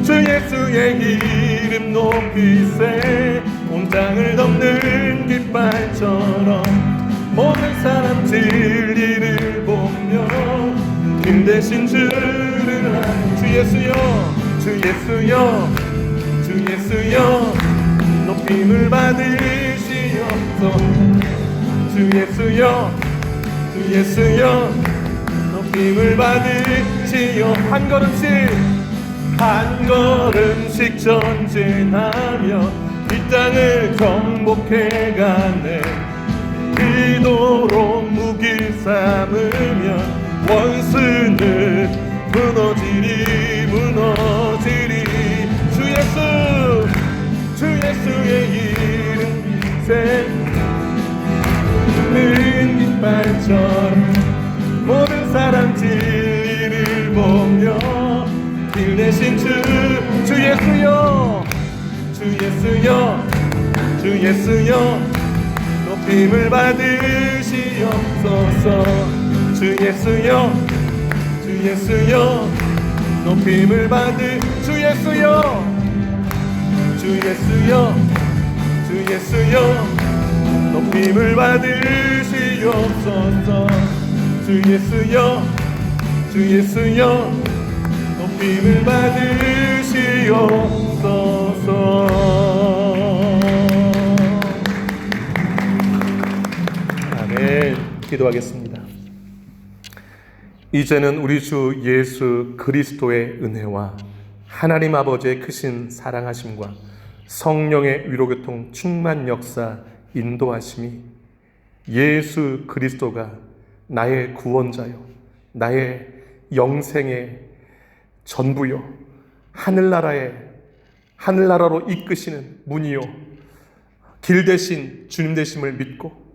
예수의 이름 높이세 온 땅을 덮는 깃발처럼 모든 사람 진리를 보며 그 대신 주 예수여 높임을 받으시옵소서. 주 예수여 높임을 받으시오. 한 걸음씩 전진하며 이 땅을 정복해가네. 기도로 무기 삼으면 원수는 무너지리 주 예수의 이름 는 깃발처럼 모든 사람 진리를 보며 길 대신 주 예수여 높임을 받으시옵소서. 주 예수여 높임을 주 예수여 높임을 받으시옵소서. 주 예수여 높임을 받으시옵소서. 아멘. 기도하겠습니다. 이제는 우리 주 예수 그리스도의 은혜와 하나님 아버지의 크신 사랑하심과 성령의 위로교통 충만 역사 인도하심이 예수 그리스도가 나의 구원자요 나의 영생의 전부요 하늘나라로 이끄시는 문이요 길 대신 주님 되심을 믿고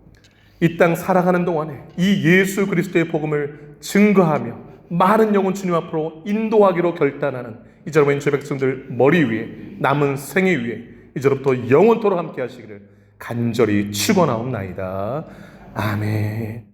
이 땅 살아가는 동안에 이 예수 그리스도의 복음을 증거하며 많은 영혼 주님 앞으로 인도하기로 결단하는 이제로부터 주의 백성들 머리 위에 남은 생애 위에 이제로부터 영원토록 함께 하시기를 간절히 축원하옵나이다. 아멘.